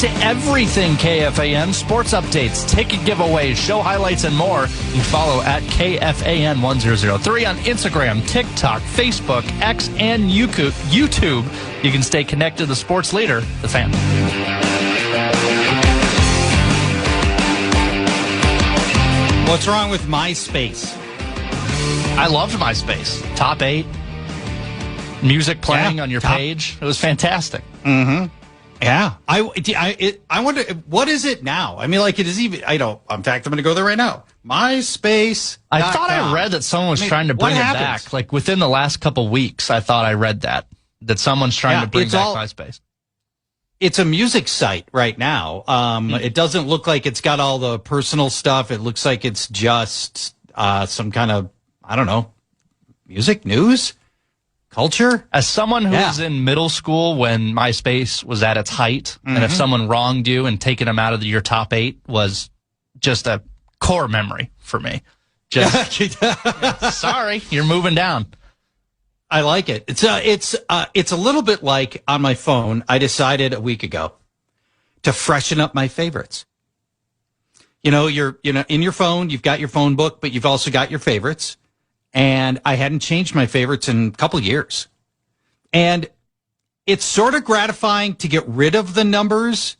To everything KFAN, sports updates, ticket giveaways, show highlights, and more. You follow at KFAN 1003 on Instagram, TikTok, Facebook, X, and YouTube. You can stay connected to the sports leader, the Fan. What's wrong with MySpace? I loved MySpace. Top 8. Music playing on your page. It was fantastic. Mm-hmm. Yeah. I wonder, what is it now? I mean, like, it is even, in fact, I'm going to go there right now. MySpace. I thought I read that someone was trying to bring it back. Like, within the last couple weeks, I thought I read that someone's trying to bring back MySpace. It's a music site right now. It doesn't look like it's got all the personal stuff. It looks like it's just some kind of, I don't know, music, news, culture. As someone who was in middle school when MySpace was at its height, and if someone wronged you and taking them out of your top 8 was just a core memory for me. Just sorry, you're moving down. I like it. It's a little bit like on my phone. I decided a week ago to freshen up my favorites. You're in your phone, you've got your phone book, but you've also got your favorites. And I hadn't changed my favorites in a couple of years. And it's sort of gratifying to get rid of the numbers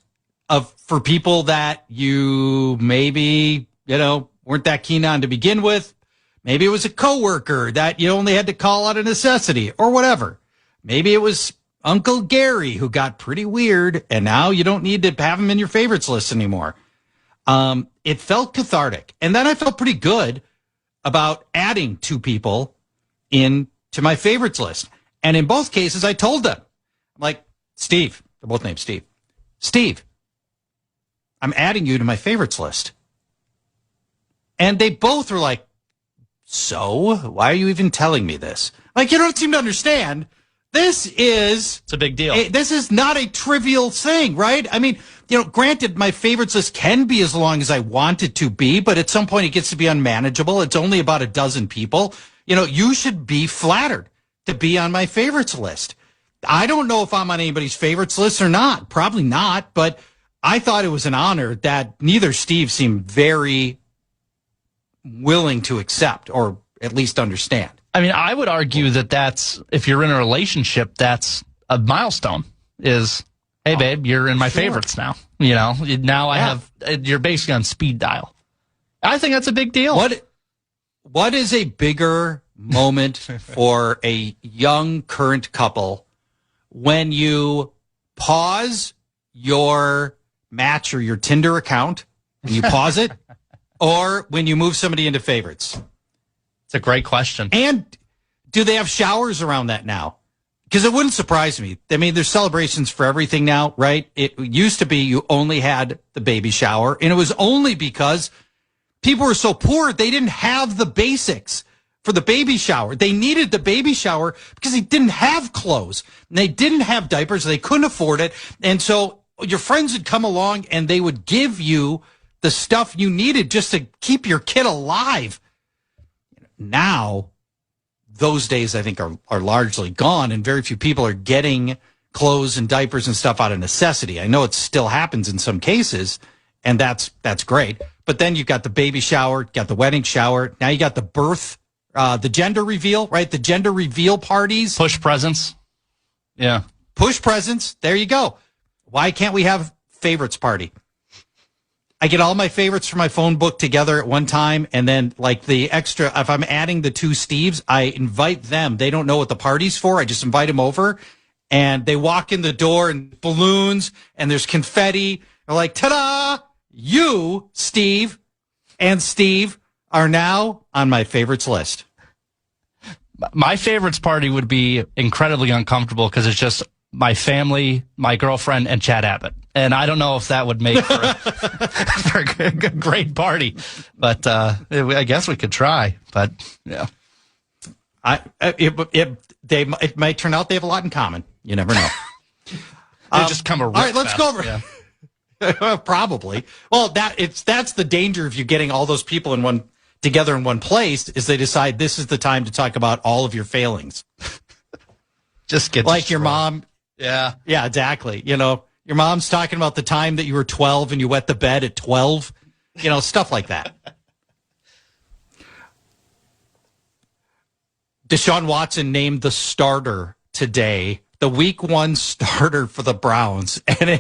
for people that you maybe, weren't that keen on to begin with. Maybe it was a coworker that you only had to call out of necessity or whatever. Maybe it was Uncle Gary who got pretty weird and now you don't need to have him in your favorites list anymore. It felt cathartic. And then I felt pretty good about adding 2 people into my favorites list. And in both cases, I told them, I'm like, Steve, they're both named Steve. Steve, I'm adding you to my favorites list. And they both were like, so why are you even telling me this? Like, you don't seem to understand. It's a big deal. This is not a trivial thing, right? I mean, granted, my favorites list can be as long as I want it to be, but at some point it gets to be unmanageable. It's only about a dozen people. You should be flattered to be on my favorites list. I don't know if I'm on anybody's favorites list or not. Probably not, but I thought it was an honor that neither Steve seemed very willing to accept or at least understand. I mean, I would argue that if you're in a relationship, that's a milestone is, hey, babe, you're in my favorites now. Now you're basically on speed dial. I think that's a big deal. What is a bigger moment for a young current couple when you pause your Match or your Tinder account, and you pause it, or when you move somebody into favorites? It's a great question. And do they have showers around that now? Because it wouldn't surprise me. I mean, there's celebrations for everything now, right? It used to be you only had the baby shower, and it was only because people were so poor they didn't have the basics for the baby shower. They needed the baby shower because they didn't have clothes, and they didn't have diapers, they couldn't afford it. And so your friends would come along and they would give you the stuff you needed just to keep your kid alive. Now, those days, I think, are largely gone, and very few people are getting clothes and diapers and stuff out of necessity. I know it still happens in some cases, and that's great. But then you've got the baby shower, got the wedding shower. Now you got the birth, the gender reveal, right? The gender reveal parties. Push presents. Yeah. Push presents. There you go. Why can't we have favorites party? I get all my favorites from my phone book together at one time, and then like the extra, if I'm adding the 2 Steves, I invite them. They don't know what the party's for. I just invite them over, and they walk in the door and balloons, and there's confetti. They're like, ta-da! You, Steve, and Steve are now on my favorites list. My favorites party would be incredibly uncomfortable because it's just my family, my girlfriend, and Chad Abbott. And I don't know if that would make for a great party, but I guess we could try. But yeah, it might turn out they have a lot in common. You never know. They just come a all right, let's fest. go over. Yeah. Probably. Well, that's the danger of you getting all those people together in one place is they decide this is the time to talk about all of your failings. Just get like your mom. Yeah. Yeah, exactly. Your mom's talking about the time that you were 12 and you wet the bed at 12. You know, stuff like that. Deshaun Watson named the starter today, the week 1 starter for the Browns. And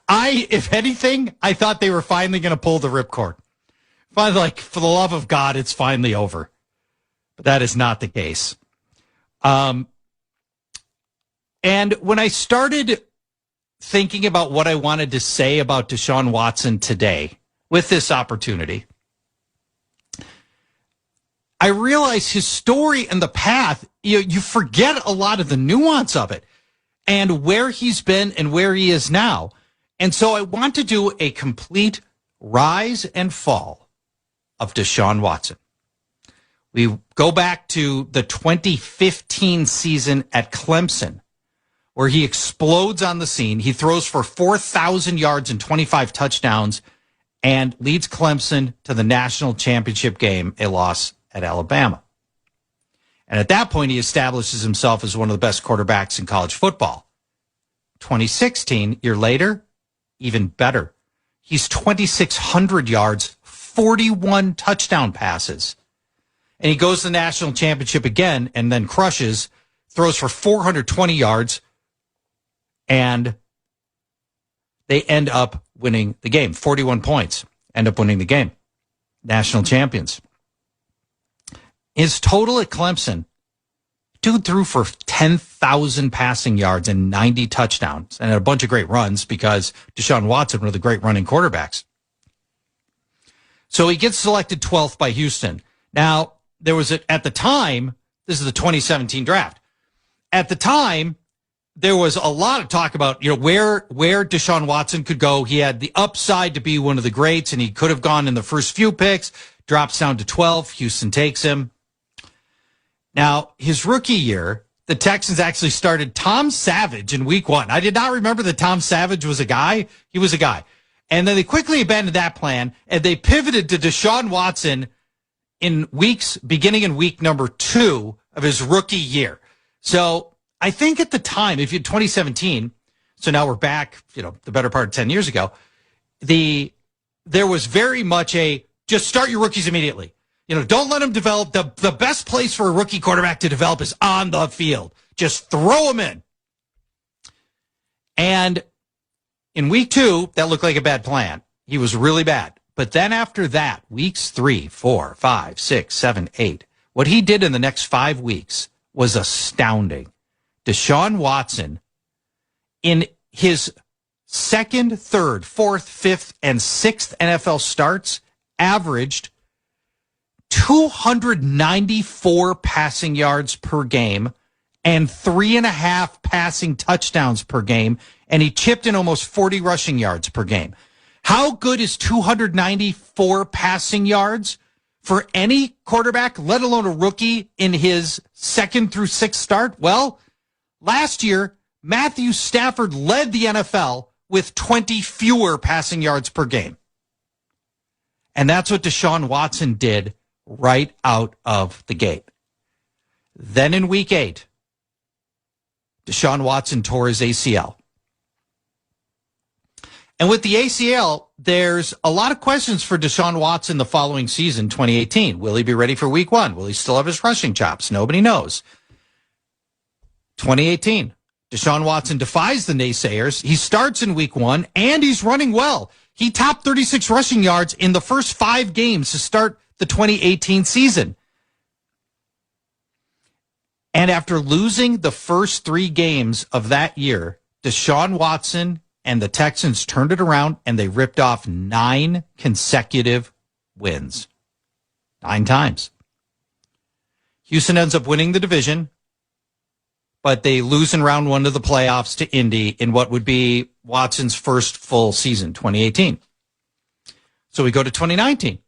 if anything, I thought they were finally going to pull the ripcord. Finally, like, for the love of God, it's finally over. But that is not the case. And when I started thinking about what I wanted to say about Deshaun Watson today with this opportunity, I realized his story and the path, you forget a lot of the nuance of it and where he's been and where he is now. And so I want to do a complete rise and fall of Deshaun Watson. We go back to the 2015 season at Clemson, where he explodes on the scene. He throws for 4,000 yards and 25 touchdowns and leads Clemson to the national championship game, a loss at Alabama. And at that point, he establishes himself as one of the best quarterbacks in college football. 2016, year later, even better. He's 2,600 yards, 41 touchdown passes. And he goes to the national championship again and then crushes, throws for 420 yards, and they end up winning the game. 41 points, end up winning the game. National champions. His total at Clemson, dude threw for 10,000 passing yards and 90 touchdowns and a bunch of great runs because Deshaun Watson, one of the great running quarterbacks. So he gets selected 12th by Houston. Now, there was at the time, this is the 2017 draft. At the time, there was a lot of talk about, where Deshaun Watson could go. He had the upside to be one of the greats, and he could have gone in the first few picks, drops down to 12. Houston takes him. Now, his rookie year, the Texans actually started Tom Savage in week 1. I did not remember that Tom Savage was a guy. He was a guy. And then they quickly abandoned that plan, and they pivoted to Deshaun Watson beginning in week number 2 of his rookie year. So I think at the time, if you 2017, so now we're back, the better part of 10 years ago, there was very much just start your rookies immediately. Don't let them develop. The best place for a rookie quarterback to develop is on the field. Just throw them in. And in week 2, that looked like a bad plan. He was really bad. But then after that, weeks 3, 4, 5, 6, 7, 8, what he did in the next 5 weeks was astounding. Deshaun Watson, in his 2nd, 3rd, 4th, 5th, and 6th NFL starts, averaged 294 passing yards per game and 3.5 passing touchdowns per game, and he chipped in almost 40 rushing yards per game. How good is 294 passing yards for any quarterback, let alone a rookie in his 2nd through 6th start? Well, last year, Matthew Stafford led the NFL with 20 fewer passing yards per game. And that's what Deshaun Watson did right out of the gate. Then in week 8, Deshaun Watson tore his ACL. And with the ACL, there's a lot of questions for Deshaun Watson the following season, 2018. Will he be ready for week 1? Will he still have his rushing chops? Nobody knows. 2018, Deshaun Watson defies the naysayers. He starts in week 1, and he's running well. He topped 36 rushing yards in the first 5 games to start the 2018 season. And after losing the first 3 games of that year, Deshaun Watson and the Texans turned it around, and they ripped off 9 consecutive wins. 9 times. Houston ends up winning the division, but they lose in round 1 of the playoffs to Indy in what would be Watson's first full season, 2018. So we go to 2019.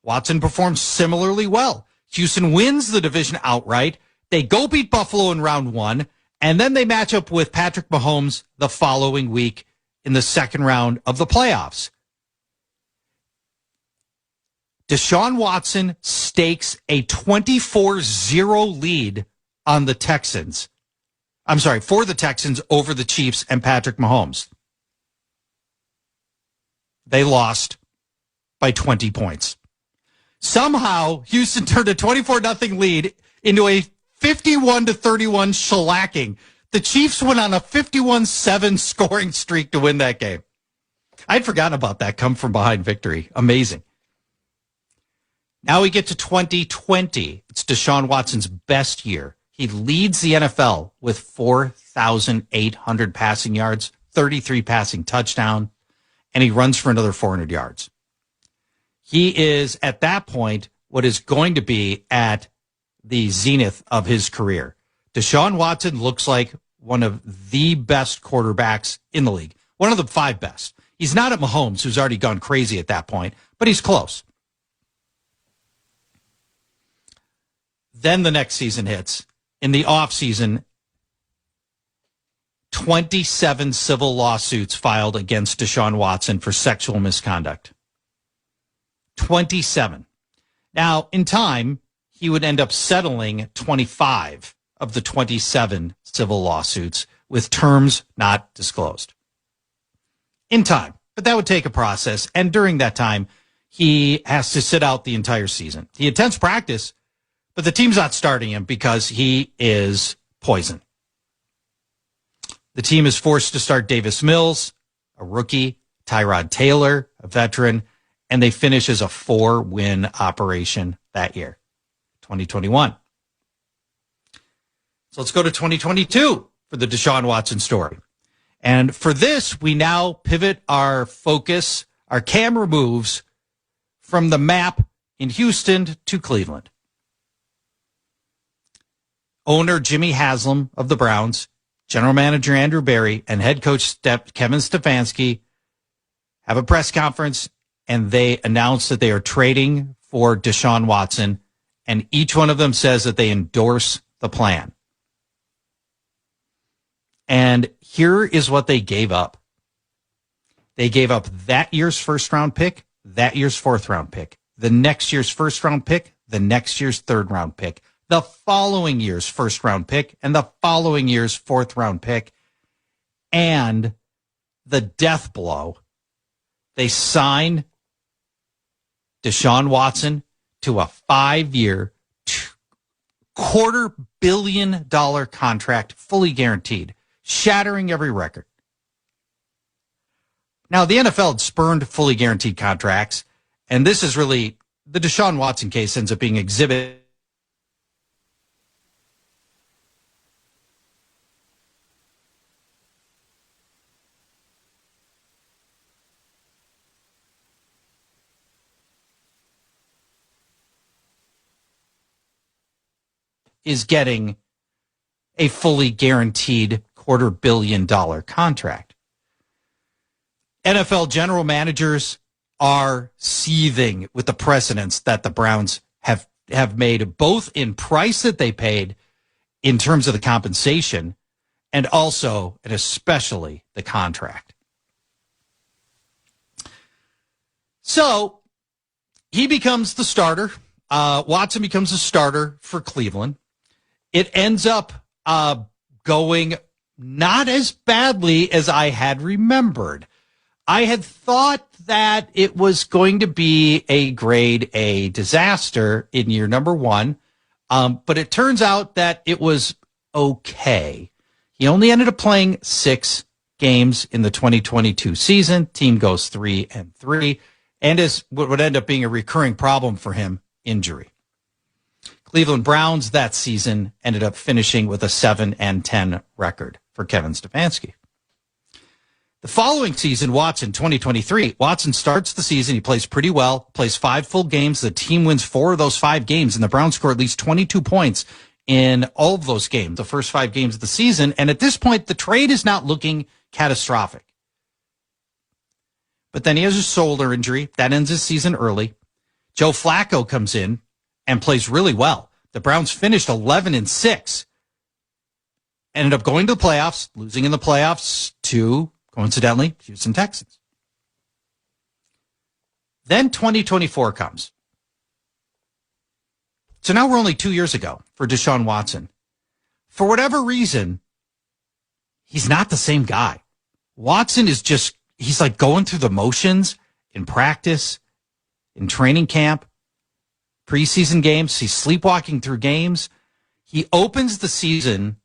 Watson performs similarly well. Houston wins the division outright. They go beat Buffalo in round 1, and then they match up with Patrick Mahomes the following week in the 2nd round of the playoffs. Deshaun Watson stakes a 24-0 lead on the Texans. For the Texans over the Chiefs and Patrick Mahomes. They lost by 20 points. Somehow, Houston turned a 24-0 lead into a 51-31 shellacking. The Chiefs went on a 51-7 scoring streak to win that game. I'd forgotten about that come-from-behind victory. Amazing. Now we get to 2020. It's Deshaun Watson's best year. He leads the NFL with 4,800 passing yards, 33 passing touchdowns, and he runs for another 400 yards. He is, at that point, what is going to be at the zenith of his career. Deshaun Watson looks like one of the best quarterbacks in the league, one of the 5 best. He's not at Mahomes, who's already gone crazy at that point, but he's close. Then the next season hits. In the offseason, 27 civil lawsuits filed against Deshaun Watson for sexual misconduct. 27. Now, in time, he would end up settling 25 of the 27 civil lawsuits with terms not disclosed. In time. But that would take a process. And during that time, he has to sit out the entire season. He attends practice, but the team's not starting him because he is poison. The team is forced to start Davis Mills, a rookie, Tyrod Taylor, a veteran, and they finish as a 4-win operation that year, 2021. So let's go to 2022 for the Deshaun Watson story. And for this, we now pivot our focus, our camera moves from the map in Houston to Cleveland. Owner Jimmy Haslam of the Browns, general manager Andrew Berry, and head coach Kevin Stefanski have a press conference, and they announce that they are trading for Deshaun Watson, and each one of them says that they endorse the plan. And here is what they gave up. They gave up that year's first-round pick, that year's fourth-round pick, the next year's first-round pick, the next year's third-round pick, the following year's first-round pick, and the following year's fourth-round pick, and the death blow. They signed Deshaun Watson to a 5-year, $250 million contract, fully guaranteed, shattering every record. Now, the NFL had spurned fully guaranteed contracts, and this is really, the Deshaun Watson case ends up being exhibit is getting a fully guaranteed $250 million contract. NFL general managers are seething with the precedents that the Browns have made, both in price that they paid in terms of the compensation and also and especially the contract. So he becomes the starter. Watson becomes a starter for Cleveland. It ends up going not as badly as I had remembered. I had thought that it was going to be a grade A disaster in year number 1, but it turns out that it was okay. He only ended up playing 6 games in the 2022 season. Team goes 3-3, and is what would end up being a recurring problem for him, injury. Cleveland Browns that season ended up finishing with a 7-10 record for Kevin Stefanski. The following season, 2023, Watson starts the season. He plays pretty well, plays 5 full games. The team wins 4 of those 5 games, and the Browns score at least 22 points in all of those games, the first 5 games of the season. And at this point, the trade is not looking catastrophic. But then he has a shoulder injury. That ends his season early. Joe Flacco comes in and plays really well. The Browns finished 11-6. Ended up going to the playoffs, losing in the playoffs to, coincidentally, Houston Texans. Then 2024 comes. So now we're only 2 years ago for Deshaun Watson. For whatever reason, he's not the same guy. Watson is just, he's like going through the motions, in practice, in training camp, preseason games. He's sleepwalking through games. He opens the season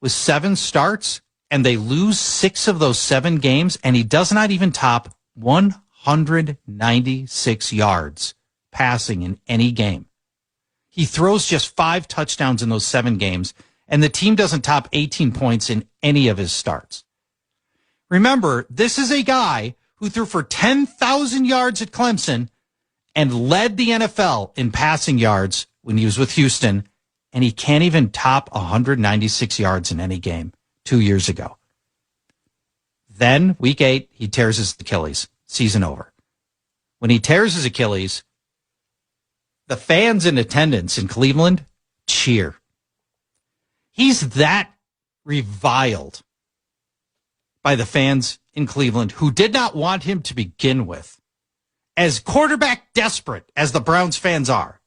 with 7 starts, and they lose 6 of those 7 games, and he does not even top 196 yards passing in any game. He throws just 5 touchdowns in those 7 games, and the team doesn't top 18 points in any of his starts. Remember, this is a guy who threw for 10,000 yards at Clemson and led the NFL in passing yards when he was with Houston, and he can't even top 196 yards in any game 2 years ago. Then, week 8, he tears his Achilles. Season over. When he tears his Achilles, the fans in attendance in Cleveland cheer. He's that reviled by the fans in Cleveland who did not want him to begin with. As quarterback desperate as the Browns fans are.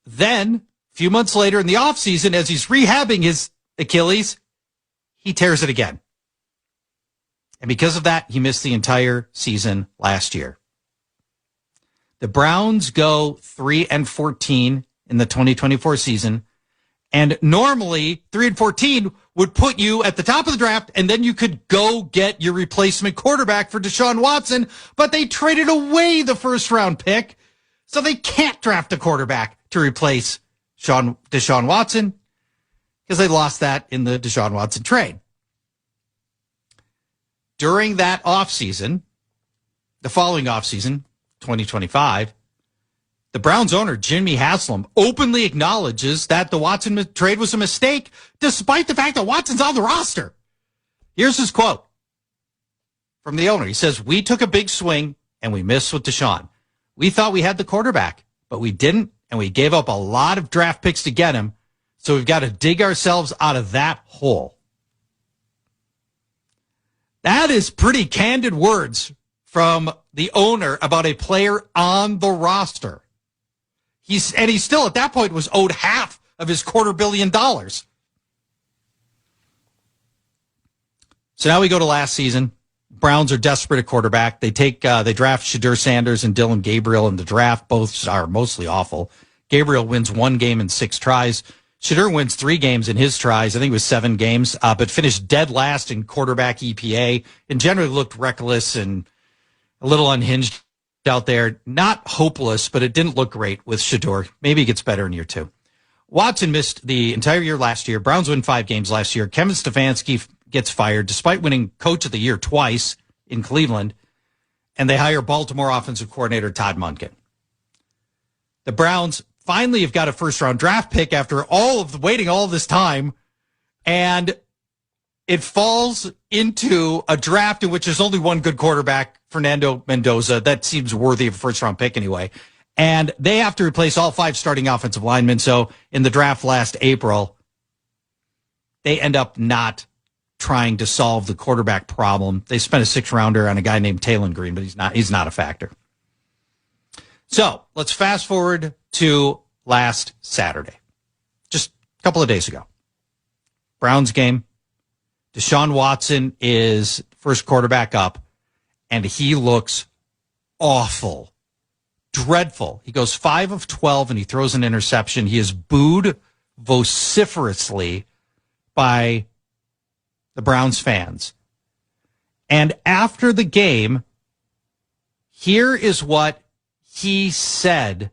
Then, a few months later in the offseason, as he's rehabbing his Achilles, he tears it again. And because of that, he missed the entire season last year. The Browns go 3-14 in the 2024 season. And normally 3-14 would put you at the top of the draft, and then you could go get your replacement quarterback for Deshaun Watson, but they traded away the first round pick, so they can't draft a quarterback to replace Deshaun Watson because they lost that in the Deshaun Watson trade. During that offseason, the following offseason, 2025, the Browns owner, Jimmy Haslam, openly acknowledges that the Watson trade was a mistake, despite the fact that Watson's on the roster. Here's his quote from the owner. He says, "We took a big swing and we missed with Deshaun. We thought we had the quarterback, but we didn't, and we gave up a lot of draft picks to get him, so we've got to dig ourselves out of that hole." That is pretty candid words from the owner about a player on the roster. He still at that point was owed half of his $250 million. So now we go to last season. Browns are desperate at quarterback. They draft Shedeur Sanders and Dylan Gabriel in the draft. Both are mostly awful. Gabriel wins 1 game in 6 tries. Shedeur wins 3 games in his tries. I think it was 7 games, but finished dead last in quarterback EPA and generally looked reckless and a little unhinged out there. Not hopeless, but it didn't look great with Shedeur. Maybe it gets better in year 2. Watson missed the entire year last year. Browns win 5 games last year. Kevin Stefanski gets fired despite winning Coach of the Year twice in Cleveland, and they hire Baltimore offensive coordinator Todd Monken. The Browns finally have got a first-round draft pick after waiting all this time, and it falls into a draft in which there's only one good quarterback, Fernando Mendoza. That seems worthy of a first-round pick anyway. And they have to replace all 5 starting offensive linemen. So in the draft last April, they end up not trying to solve the quarterback problem. They spent a 6th-rounder on a guy named Taylon Green, but he's not a factor. So let's fast forward to last Saturday, just a couple of days ago. Browns game. Deshaun Watson is first quarterback up, and he looks awful, dreadful. He goes 5 of 12, and he throws an interception. He is booed vociferously by the Browns fans. And after the game, here is what he said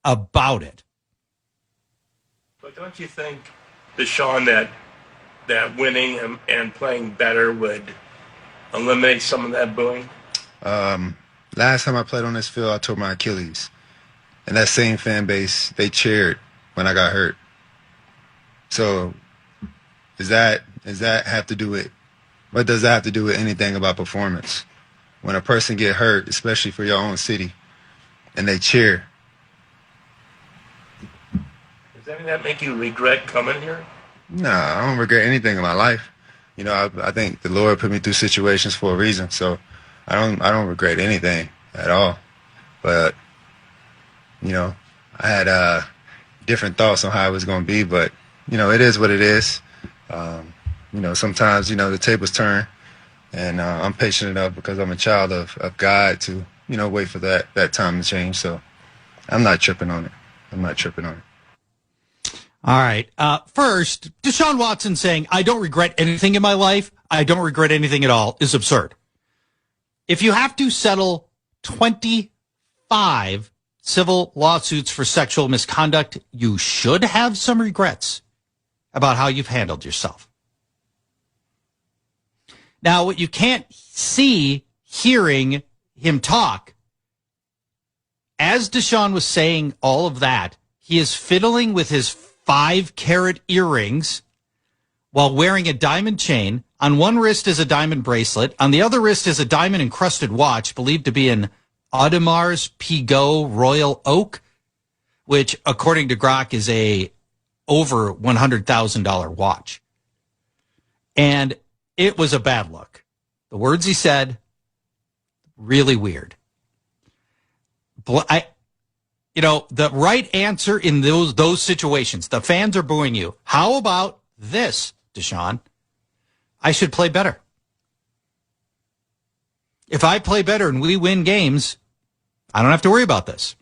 about it. But don't you think, Deshaun, that winning and playing better would eliminate some of that booing? Last time I played on this field, I tore my Achilles. And that same fan base, they cheered when I got hurt. So does that have to do with, what does that have to do with anything about performance? When a person get hurt, especially for your own city, and they cheer. Does any of that make you regret coming here? No, I don't regret anything in my life. You know, I think the Lord put me through situations for a reason, so I don't regret anything at all. But, you know, I had different thoughts on how it was going to be, but, you know, it is what it is. You know, sometimes, you know, the tables turn And I'm patient enough because I'm a child of God to, wait for that time to change. So I'm not tripping on it. All right. First, Deshaun Watson saying, I don't regret anything in my life. I don't regret anything at all is absurd. If you have to settle 25 civil lawsuits for sexual misconduct, you should have some regrets about how you've handled yourself. Now, what you can't see hearing him talk, as Deshaun was saying all of that, he is fiddling with his 5-carat earrings while wearing a diamond chain. On one wrist is a diamond bracelet. On the other wrist is a diamond-encrusted watch believed to be an Audemars Piguet Royal Oak, which, according to Grok, is a over $100,000 watch. And it was a bad look. The words he said, really weird. The right answer in those situations, the fans are booing you. How about this, Deshaun? I should play better. If I play better and we win games, I don't have to worry about this.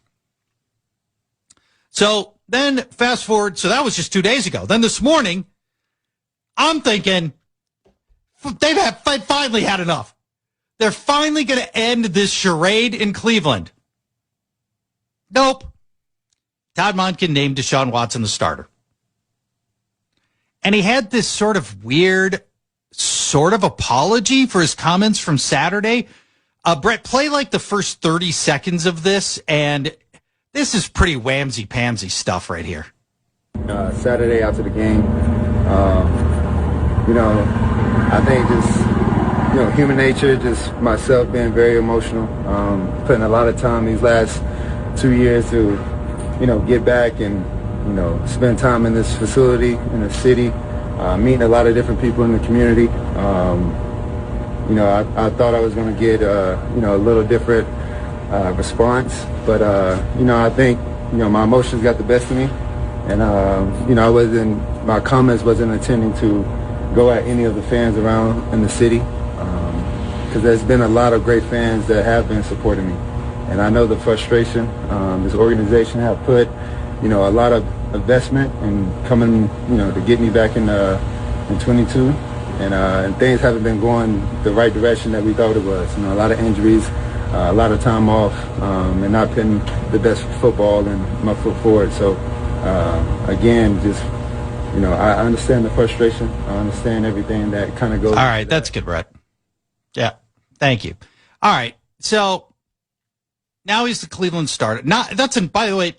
So then fast forward. So that was just 2 days ago. Then this morning, I'm thinking they've finally had enough. They're finally going to end this charade in Cleveland. Nope. Todd Monken named Deshaun Watson the starter. And he had this sort of weird apology for his comments from Saturday. Brett, play like the first 30 seconds of this, and this is pretty whamsy-pamsy stuff right here. Saturday after the game, I think just, human nature, just myself being very emotional, putting a lot of time these last 2 years to, get back and, spend time in this facility, in the city, meeting a lot of different people in the community. I thought I was going to get, a little different response, but, I think, my emotions got the best of me, and, my comments wasn't intending to go at any of the fans around in the city, because there's been a lot of great fans that have been supporting me. And I know the frustration this organization have put, a lot of investment and coming, to get me back in 22, and things haven't been going the right direction that we thought it was. A lot of injuries, a lot of time off, and not putting the best football and my foot forward. So again, just I understand the frustration. I understand everything that kind of goes. All right, that's good, Brett. Yeah, thank you. All right, so. Now he's the Cleveland starter. By the way,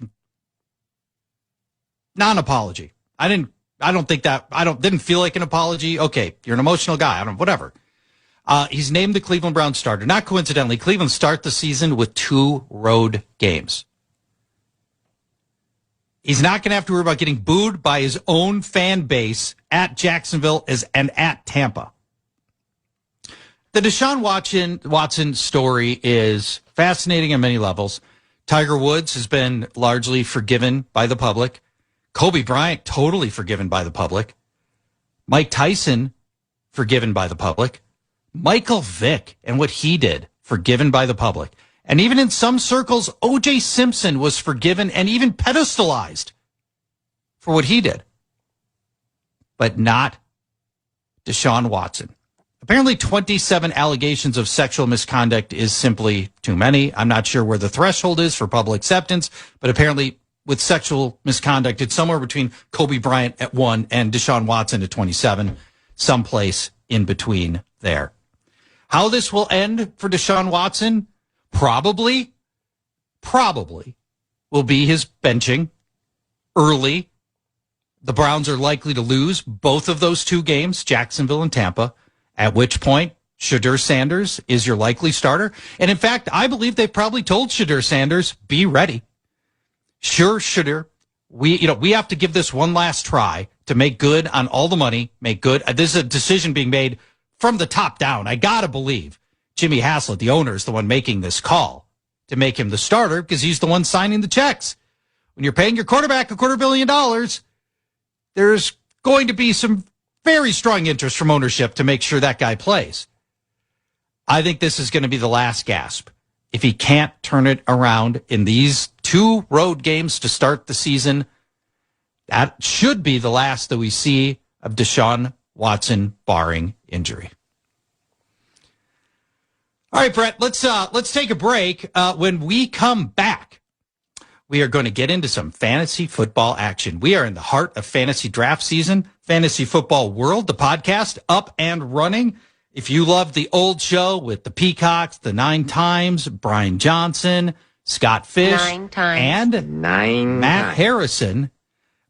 non-apology. Didn't feel like an apology. Okay, you're an emotional guy. Whatever. He's named the Cleveland Browns starter. Not coincidentally, Cleveland start the season with 2 road games. He's not going to have to worry about getting booed by his own fan base at Jacksonville and at Tampa. The Deshaun Watson story is fascinating on many levels. Tiger Woods has been largely forgiven by the public. Kobe Bryant, totally forgiven by the public. Mike Tyson, forgiven by the public. Michael Vick and what he did, forgiven by the public. And even in some circles, O.J. Simpson was forgiven and even pedestalized for what he did. But not Deshaun Watson. Apparently 27 allegations of sexual misconduct is simply too many. I'm not sure where the threshold is for public acceptance, but apparently with sexual misconduct, it's somewhere between Kobe Bryant at 1 and Deshaun Watson at 27, someplace in between there. How this will end for Deshaun Watson, probably will be his benching early. The Browns are likely to lose both of those 2 games, Jacksonville and Tampa. At which point, Shadur Sanders is your likely starter. And in fact, I believe they've probably told Shadur Sanders, be ready. Sure, Shadur, we have to give this one last try to make good on all the money, make good. This is a decision being made from the top down. I got to believe Jimmy Haslett, the owner, is the one making this call to make him the starter because he's the one signing the checks. When you're paying your quarterback $250 million, there's going to be some very strong interest from ownership to make sure that guy plays. I think this is going to be the last gasp. If he can't turn it around in these 2 road games to start the season, that should be the last that we see of Deshaun Watson, barring injury. All right, Brett, let's take a break. When we come back, we are going to get into some fantasy football action. We are in the heart of fantasy draft season. Fantasy Football World, the podcast, up and running. If you love the old show with the Peacocks, the 9 times, Brian Johnson, Scott Fish, and Matt Harrison,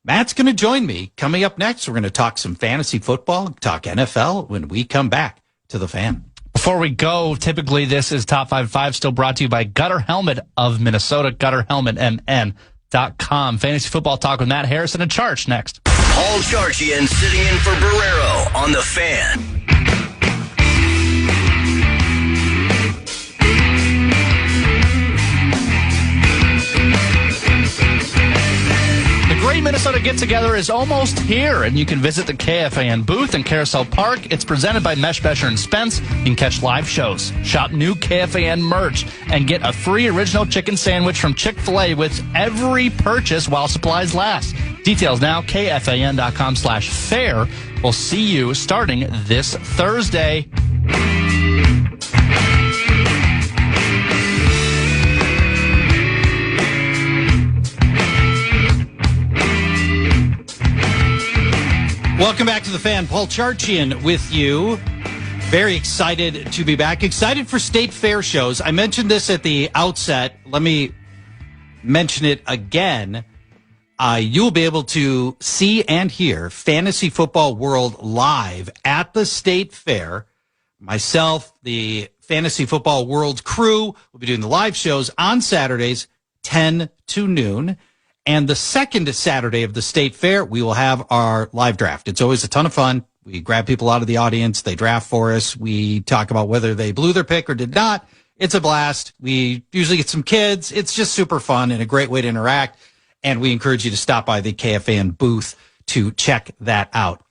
Matt's going to join me. Coming up next, we're going to talk some fantasy football, talk NFL when we come back to the Fan. Before we go, typically this is Top 5 still brought to you by Gutter Helmet of Minnesota, gutterhelmetmn.com. Fantasy football talk with Matt Harrison and Charch next. Paul Charchian sitting in for Barreiro on the Fan. The Great Minnesota Get-Together is almost here, and you can visit the KFAN booth in Carousel Park. It's presented by Mesh Besher and Spence. You can catch live shows, shop new KFAN merch, and get a free original chicken sandwich from Chick-fil-A with every purchase while supplies last. Details now, kfan.com/fair. We'll see you starting this Thursday. Welcome back to the Fan. Paul Charchian with you. Very excited to be back. Excited for State Fair shows. I mentioned this at the outset. Let me mention it again. You'll be able to see and hear Fantasy Football World live at the State Fair. Myself, the Fantasy Football World crew will be doing the live shows on Saturdays, 10 to noon. And the second Saturday of the State Fair, we will have our live draft. It's always a ton of fun. We grab people out of the audience. They draft for us. We talk about whether they blew their pick or did not. It's a blast. We usually get some kids. It's just super fun and a great way to interact. And we encourage you to stop by the KFAN booth to check that out.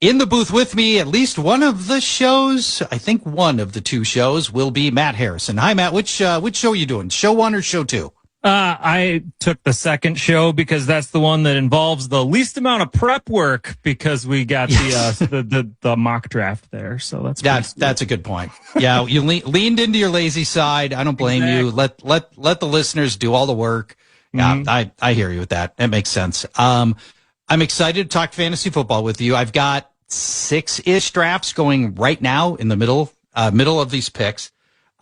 In the booth with me, at least one of the shows, I think one of the 2 shows, will be Matt Harrison. Hi, Matt. Which show are you doing? Show 1 or show 2? I took the second show because that's the one that involves the least amount of prep work because we got the mock draft there. So that's a good point. Yeah, you leaned into your lazy side. I don't blame you. Let the listeners do all the work. Yeah, I hear you with that. That makes sense. I'm excited to talk fantasy football with you. I've got 6-ish drafts going right now in the middle of these picks.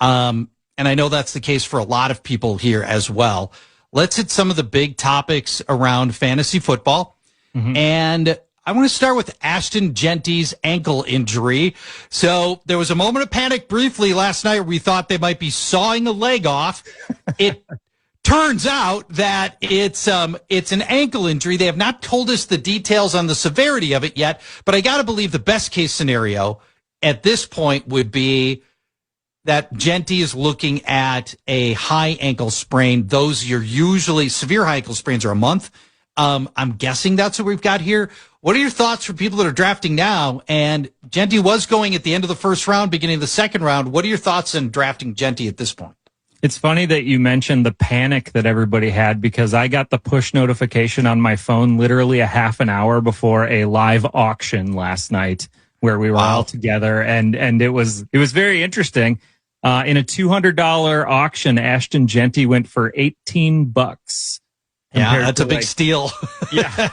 And I know that's the case for a lot of people here as well. Let's hit some of the big topics around fantasy football. And I want to start with Ashton Genty's ankle injury. So there was a moment of panic briefly last night where we thought they might be sawing a leg off. It turns out that it's an ankle injury. They have not told us the details on the severity of it yet, but I got to believe the best case scenario at this point would be that Genty is looking at a high ankle sprain. Those are usually severe high ankle sprains are a month. I'm guessing that's what we've got here. What are your thoughts for people that are drafting now? And Genty was going at the end of the first round, beginning of the second round. What are your thoughts on drafting Genty at this point? It's funny that you mentioned the panic that everybody had because I got the push notification on my phone literally a half an hour before a live auction last night where we were all together. And it was very interesting. In a $200 auction, Ashton Genty went for $18. Yeah, that's a big steal. Yeah,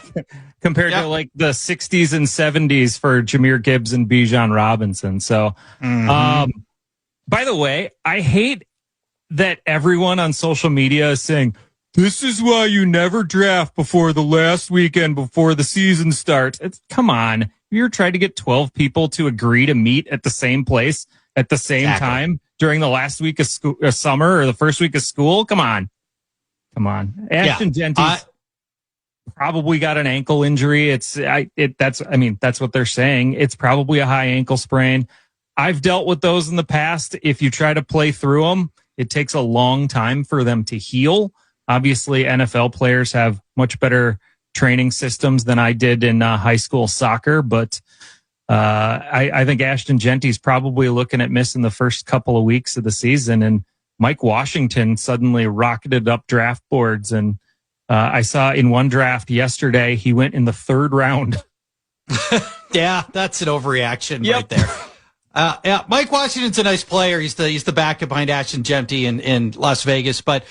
compared to like the 60s and 70s for Jahmyr Gibbs and Bijan Robinson. So, by the way, I hate that everyone on social media is saying, this is why you never draft before the last weekend before the season starts. Come on. You're trying to get 12 people to agree to meet at the same place at the same time during the last week of summer or the first week of school. Come on. Ashton Genty probably got an ankle injury. That's what they're saying. It's probably a high ankle sprain. I've dealt with those in the past. If you try to play through them, it takes a long time for them to heal. Obviously, NFL players have much better training systems than I did in high school soccer, but I think Ashton Genty's probably looking at missing the first couple of weeks of the season, and Mike Washington suddenly rocketed up draft boards. And I saw in one draft yesterday, he went in the 3rd round. Yeah, that's an overreaction right there. Yeah, Mike Washington's a nice player. He's the backup behind Ashton Genty in Las Vegas, but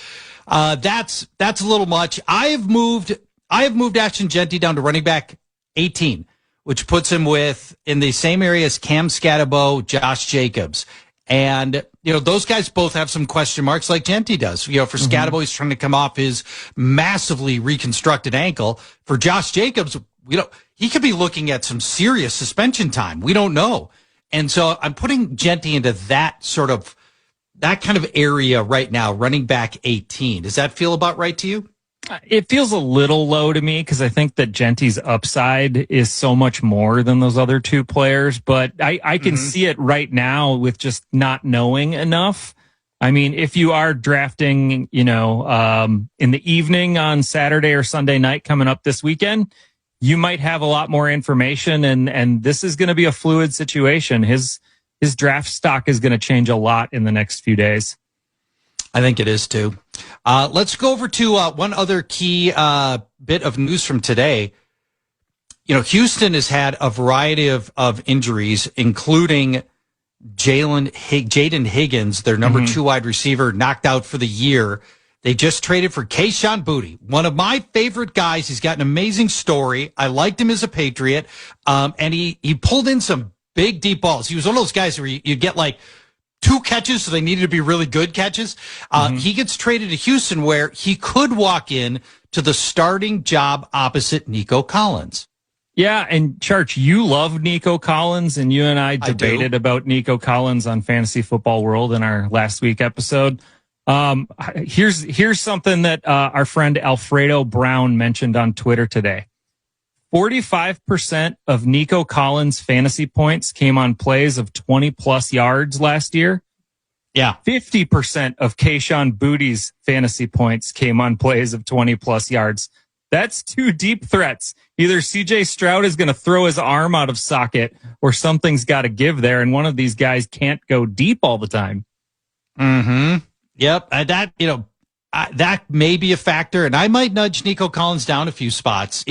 that's a little much. I have moved Ashton Genty down to running back 18, which puts him in the same area as Cam Scatterbo, Josh Jacobs. And, those guys both have some question marks like Genty does. For Scatterbo, he's trying to come off his massively reconstructed ankle. For Josh Jacobs, he could be looking at some serious suspension time. We don't know. And so I'm putting Genty into that kind of area right now, running back 18. Does that feel about right to you? It feels a little low to me because I think that Genty's upside is so much more than those other two players, but I can see it right now with just not knowing enough. I mean, if you are drafting, in the evening on Saturday or Sunday night coming up this weekend, you might have a lot more information, and this is going to be a fluid situation. His draft stock is going to change a lot in the next few days. I think it is too. Let's go over to one other key bit of news from today. Houston has had a variety of injuries, including Jaden Higgins, their number 2 wide receiver, knocked out for the year. They just traded for Kayshon Boutte, one of my favorite guys. He's got an amazing story. I liked him as a Patriot, and he pulled in some big, deep balls. He was one of those guys where you get like 2 catches, so they needed to be really good catches. He gets traded to Houston, where he could walk in to the starting job opposite Nico Collins. Yeah, and Church, you love Nico Collins, and you and I debated about Nico Collins on Fantasy Football World in our last week episode. Here's something that our friend Alfredo Brown mentioned on Twitter today. 45% of Nico Collins' fantasy points came on plays of 20-plus yards last year. Yeah. 50% of Kayshon Boutte's fantasy points came on plays of 20-plus yards. That's 2 deep threats. Either C.J. Stroud is going to throw his arm out of socket, or something's got to give there, and one of these guys can't go deep all the time. Yep. That may be a factor, and I might nudge Nico Collins down a few spots.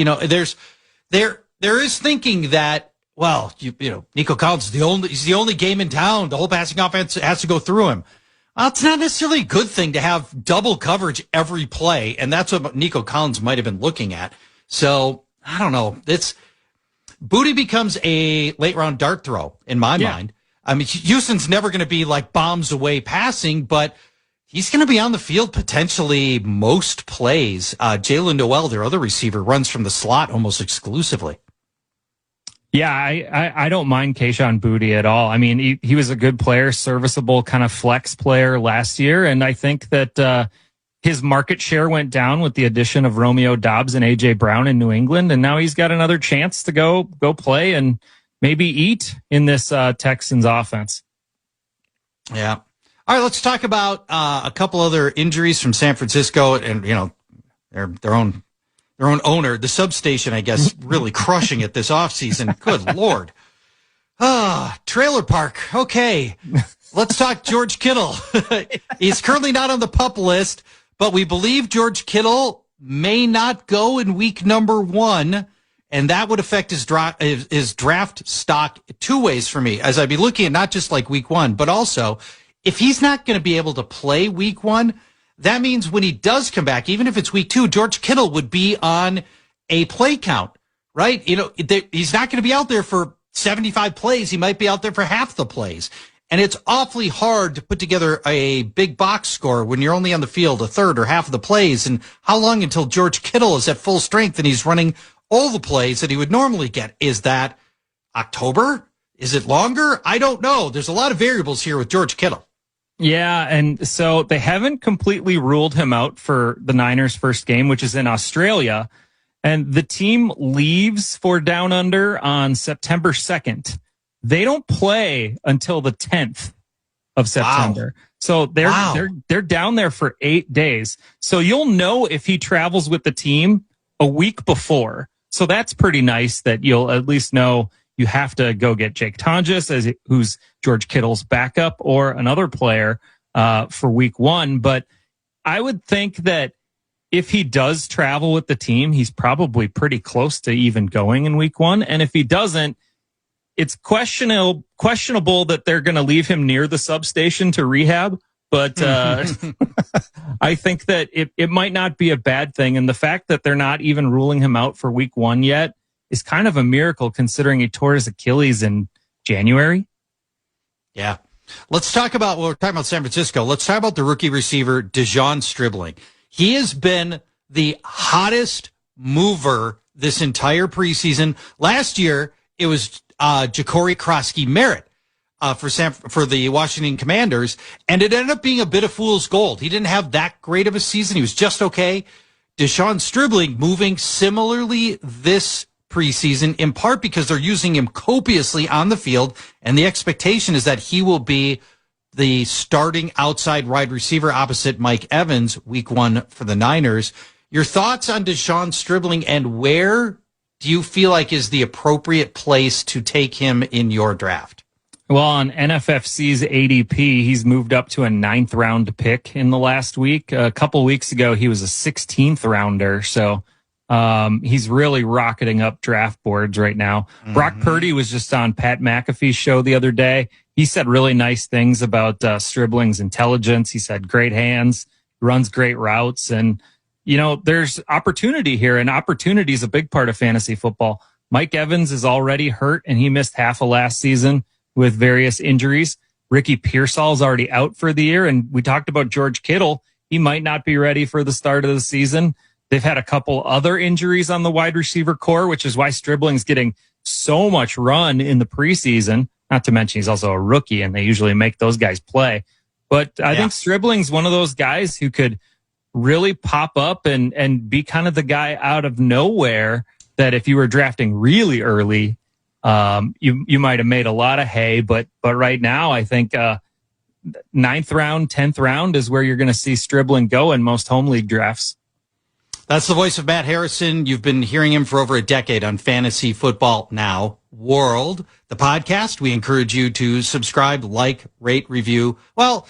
There is thinking that, Nico Collins is the only game in town. The whole passing offense has to go through him. Well, it's not necessarily a good thing to have double coverage every play, and that's what Nico Collins might have been looking at. So I don't know. Boutte becomes a late round dart throw in my mind. I mean, Houston's never going to be like bombs away passing, but he's going to be on the field potentially most plays. Jalen Noel, their other receiver, runs from the slot almost exclusively. Yeah, I don't mind Kayshon Boutte at all. I mean, he was a good player, serviceable kind of flex player last year, and I think that his market share went down with the addition of Romeo Doubs and A.J. Brown in New England, and now he's got another chance to go play and maybe eat in this Texans offense. Yeah. All right, let's talk about a couple other injuries from San Francisco, and their own owner, the substation, I guess, really crushing it this offseason. Good Lord. Trailer park. Okay. Let's talk George Kittle. He's currently not on the PUP list, but we believe George Kittle may not go in week number 1, and that would affect his draft stock 2 ways for me, as I'd be looking at not just like week 1, but also if he's not going to be able to play week 1, that means when he does come back, even if it's week 2, George Kittle would be on a play count, right? He's not going to be out there for 75 plays. He might be out there for half the plays. And it's awfully hard to put together a big box score when you're only on the field a third or half of the plays. And how long until George Kittle is at full strength and he's running all the plays that he would normally get? Is that October? Is it longer? I don't know. There's a lot of variables here with George Kittle. Yeah, and so they haven't completely ruled him out for the Niners' first game, which is in Australia. And the team leaves for Down Under on September 2nd. They don't play until the 10th of September. Wow. So they're down there for 8 days. So you'll know if he travels with the team a week before. So that's pretty nice that you'll at least know you have to go get Jake Tonjes, who's George Kittle's backup, or another player for week 1. But I would think that if he does travel with the team, he's probably pretty close to even going in week 1. And if he doesn't, it's questionable that they're going to leave him near the substation to rehab. But I think that it might not be a bad thing. And the fact that they're not even ruling him out for week 1 yet is kind of a miracle, considering he tore his Achilles in January. Yeah. Let's talk about, we're talking about San Francisco. Let's talk about the rookie receiver, Dejon Stribling. He has been the hottest mover this entire preseason. Last year, it was Ja'Cory Krosky-Merritt for the Washington Commanders, and it ended up being a bit of fool's gold. He didn't have that great of a season. He was just okay. Dejon Stribling moving similarly this preseason, in part because they're using him copiously on the field, and the expectation is that he will be the starting outside wide receiver opposite Mike Evans week 1 for the Niners. Your thoughts on Dejon Stribling, and where do you feel like is the appropriate place to take him in your draft? Well, on NFFC's ADP, he's moved up to a 9th round pick in the last week. A couple weeks ago, he was a 16th rounder. So he's really rocketing up draft boards right now. Mm-hmm. Brock Purdy was just on Pat McAfee's show the other day. He said really nice things about Stribling's intelligence. He said great hands, runs great routes. And, you know, there's opportunity here, and opportunity is a big part of fantasy football. Mike Evans is already hurt, and he missed half of last season with various injuries. Ricky Pearsall's already out for the year. And we talked about George Kittle. He might not be ready for the start of the season. They've had a couple other injuries on the wide receiver core, which is why Stribling's getting so much run in the preseason. Not to mention he's also a rookie, and they usually make those guys play. But I think Stribling's one of those guys who could really pop up and be kind of the guy out of nowhere that if you were drafting really early, you might have made a lot of hay. But right now, I think 9th round, 10th round is where you're going to see Stribling go in most home league drafts. That's the voice of Matt Harrison. You've been hearing him for over a decade on Fantasy Football Now World, the podcast. We encourage you to subscribe, like, rate, review. Well,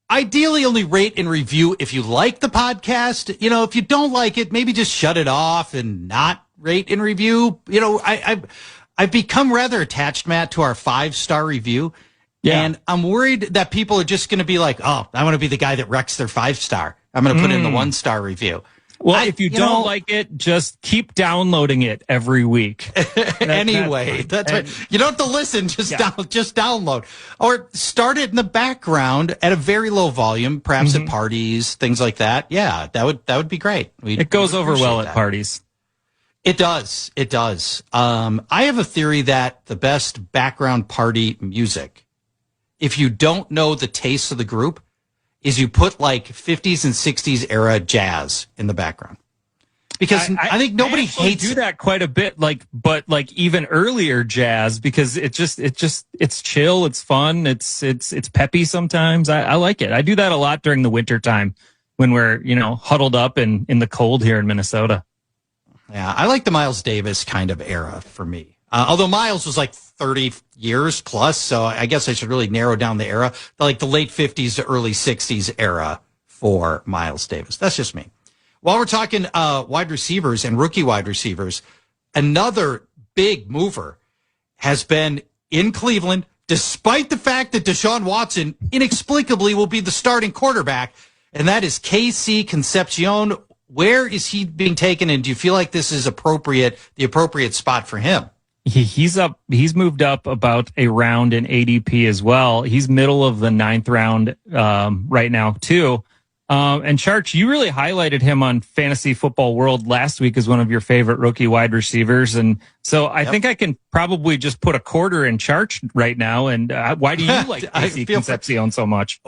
ideally only rate and review if you like the podcast. You know, if you don't like it, maybe just shut it off and not rate and review. You know, I've become rather attached, Matt, to our 5-star review. Yeah. And I'm worried that people are just going to be like, oh, I want to be the guy that wrecks their 5-star. I'm going to put in the 1-star review. Well, if you don't like it, just keep downloading it every week. Anyway, that's right. You don't have to listen, just download. Or start it in the background at a very low volume, perhaps at parties, things like that. Yeah, that would be great. It goes over well at parties. It does. It does. I have a theory that the best background party music, if you don't know the taste of the group, is you put like 50s and 60s era jazz in the background. Because I think nobody hates do that quite a bit, but even earlier jazz, because it's chill, it's fun, it's peppy sometimes. I like it. I do that a lot during the winter time when we're, huddled up in the cold here in Minnesota. Yeah, I like the Miles Davis kind of era for me. Although Miles was like 30 years plus, so I guess I should really narrow down the era. Like the late 50s to early 60s era for Miles Davis. That's just me. While we're talking wide receivers and rookie wide receivers, another big mover has been in Cleveland, despite the fact that Deshaun Watson inexplicably will be the starting quarterback, and that is KC Concepcion. Where is he being taken, and do you feel like this is the appropriate spot for him? He's moved up about a round in ADP as well. He's middle of the 9th round right now too. And Charch, you really highlighted him on Fantasy Football World last week as one of your favorite rookie wide receivers. And so I think I can probably just put a quarter in Charch right now. And why do you like KC Concepcion so much?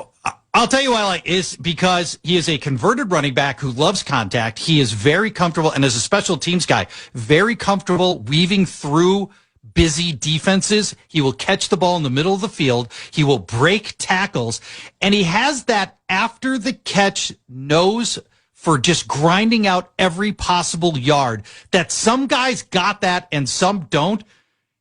I'll tell you why I like is because he is a converted running back who loves contact. He is very comfortable, and as a special teams guy, very comfortable weaving through busy defenses. He will catch the ball in the middle of the field. He will break tackles, and he has that after the catch nose for just grinding out every possible yard. That some guys got that and some don't.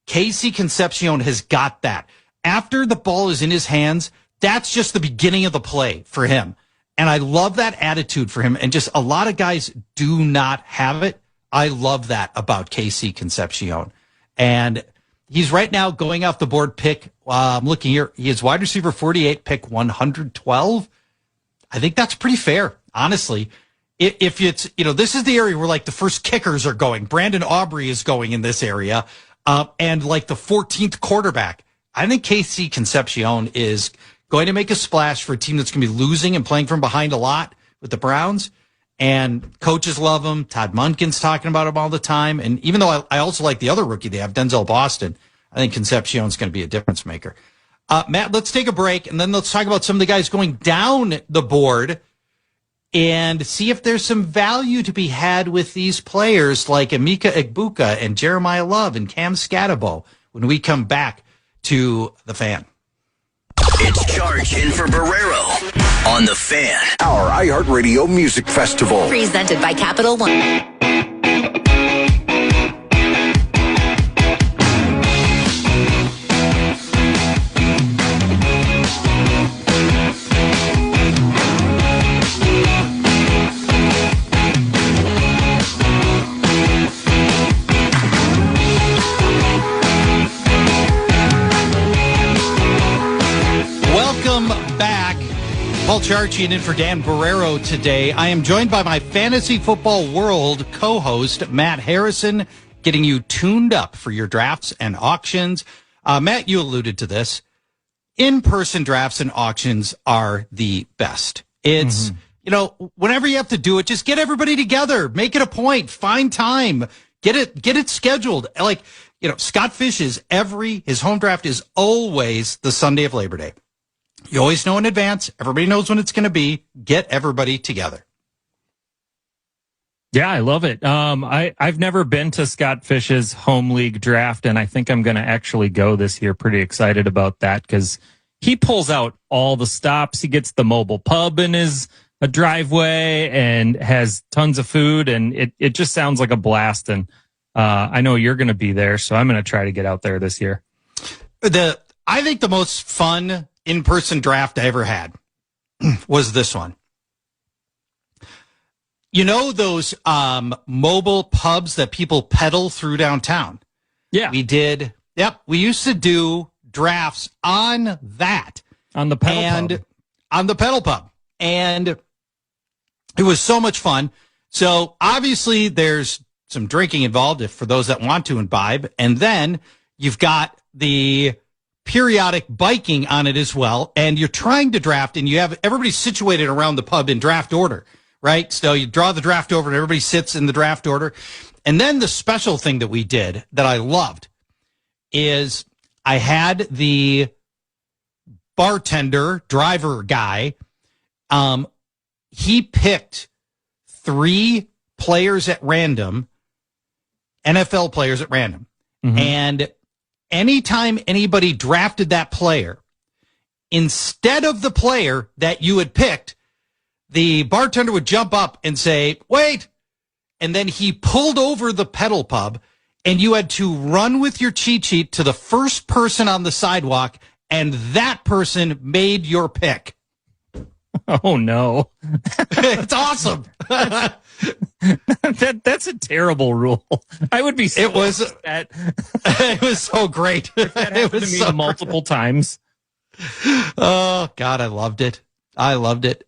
Casey Concepcion has got that. After the ball is in his hands, that's just the beginning of the play for him. And I love that attitude for him. And just a lot of guys do not have it. I love that about Casey Concepcion. And he's right now going off the board pick. I'm looking here. He is wide receiver 48, pick 112. I think that's pretty fair, honestly. If it's, this is the area where like the first kickers are going. Brandon Aubrey is going in this area. And like the 14th quarterback. I think Casey Concepcion is going to make a splash for a team that's going to be losing and playing from behind a lot with the Browns. And coaches love him. Todd Munkin's talking about him all the time. And even though I also like the other rookie they have, Denzel Boston, I think Concepcion's going to be a difference maker. Matt, let's take a break, and then let's talk about some of the guys going down the board and see if there's some value to be had with these players like Emeka Egbuka and Jeremiah Love and Cam Scatabo when we come back to the Fan. It's Charge in for Barreiro on the Fan. Our iHeartRadio Music Festival. Presented by Capital One. Paul Charchian in for Dan Barreiro today. I am joined by my Fantasy Football World co-host, Matt Harrison, getting you tuned up for your drafts and auctions. Matt, you alluded to this. In-person drafts and auctions are the best. It's, whenever you have to do it, just get everybody together. Make it a point. Find time. Get it scheduled. Like, Scott Fish's his home draft is always the Sunday of Labor Day. You always know in advance. Everybody knows when it's going to be. Get everybody together. Yeah, I love it. I've never been to Scott Fish's home league draft, and I think I'm going to actually go this year. Pretty excited about that because he pulls out all the stops. He gets the mobile pub in his driveway and has tons of food, and it just sounds like a blast. And I know you're going to be there, so I'm going to try to get out there this year. I think the most fun in-person draft I ever had was this one. Those mobile pubs that people pedal through downtown? Yeah. We did. Yep. We used to do drafts on that. On the pedal pub. On the pedal pub. And it was so much fun. So obviously there's some drinking involved for those that want to imbibe. And then you've got the periodic biking on it as well. And you're trying to draft and you have everybody situated around the pub in draft order, right? So you draw the draft order and everybody sits in the draft order. And then the special thing that we did that I loved is I had the bartender driver guy. He picked 3 players at random, NFL players at random. Mm-hmm. And anytime anybody drafted that player, instead of the player that you had picked, the bartender would jump up and say, wait. And then he pulled over the pedal pub and you had to run with your cheat sheet to the first person on the sidewalk. And that person made your pick. Oh, no. It's awesome. That's a terrible rule. I would be so it was so great. It was to me multiple times. Oh, God, I loved it.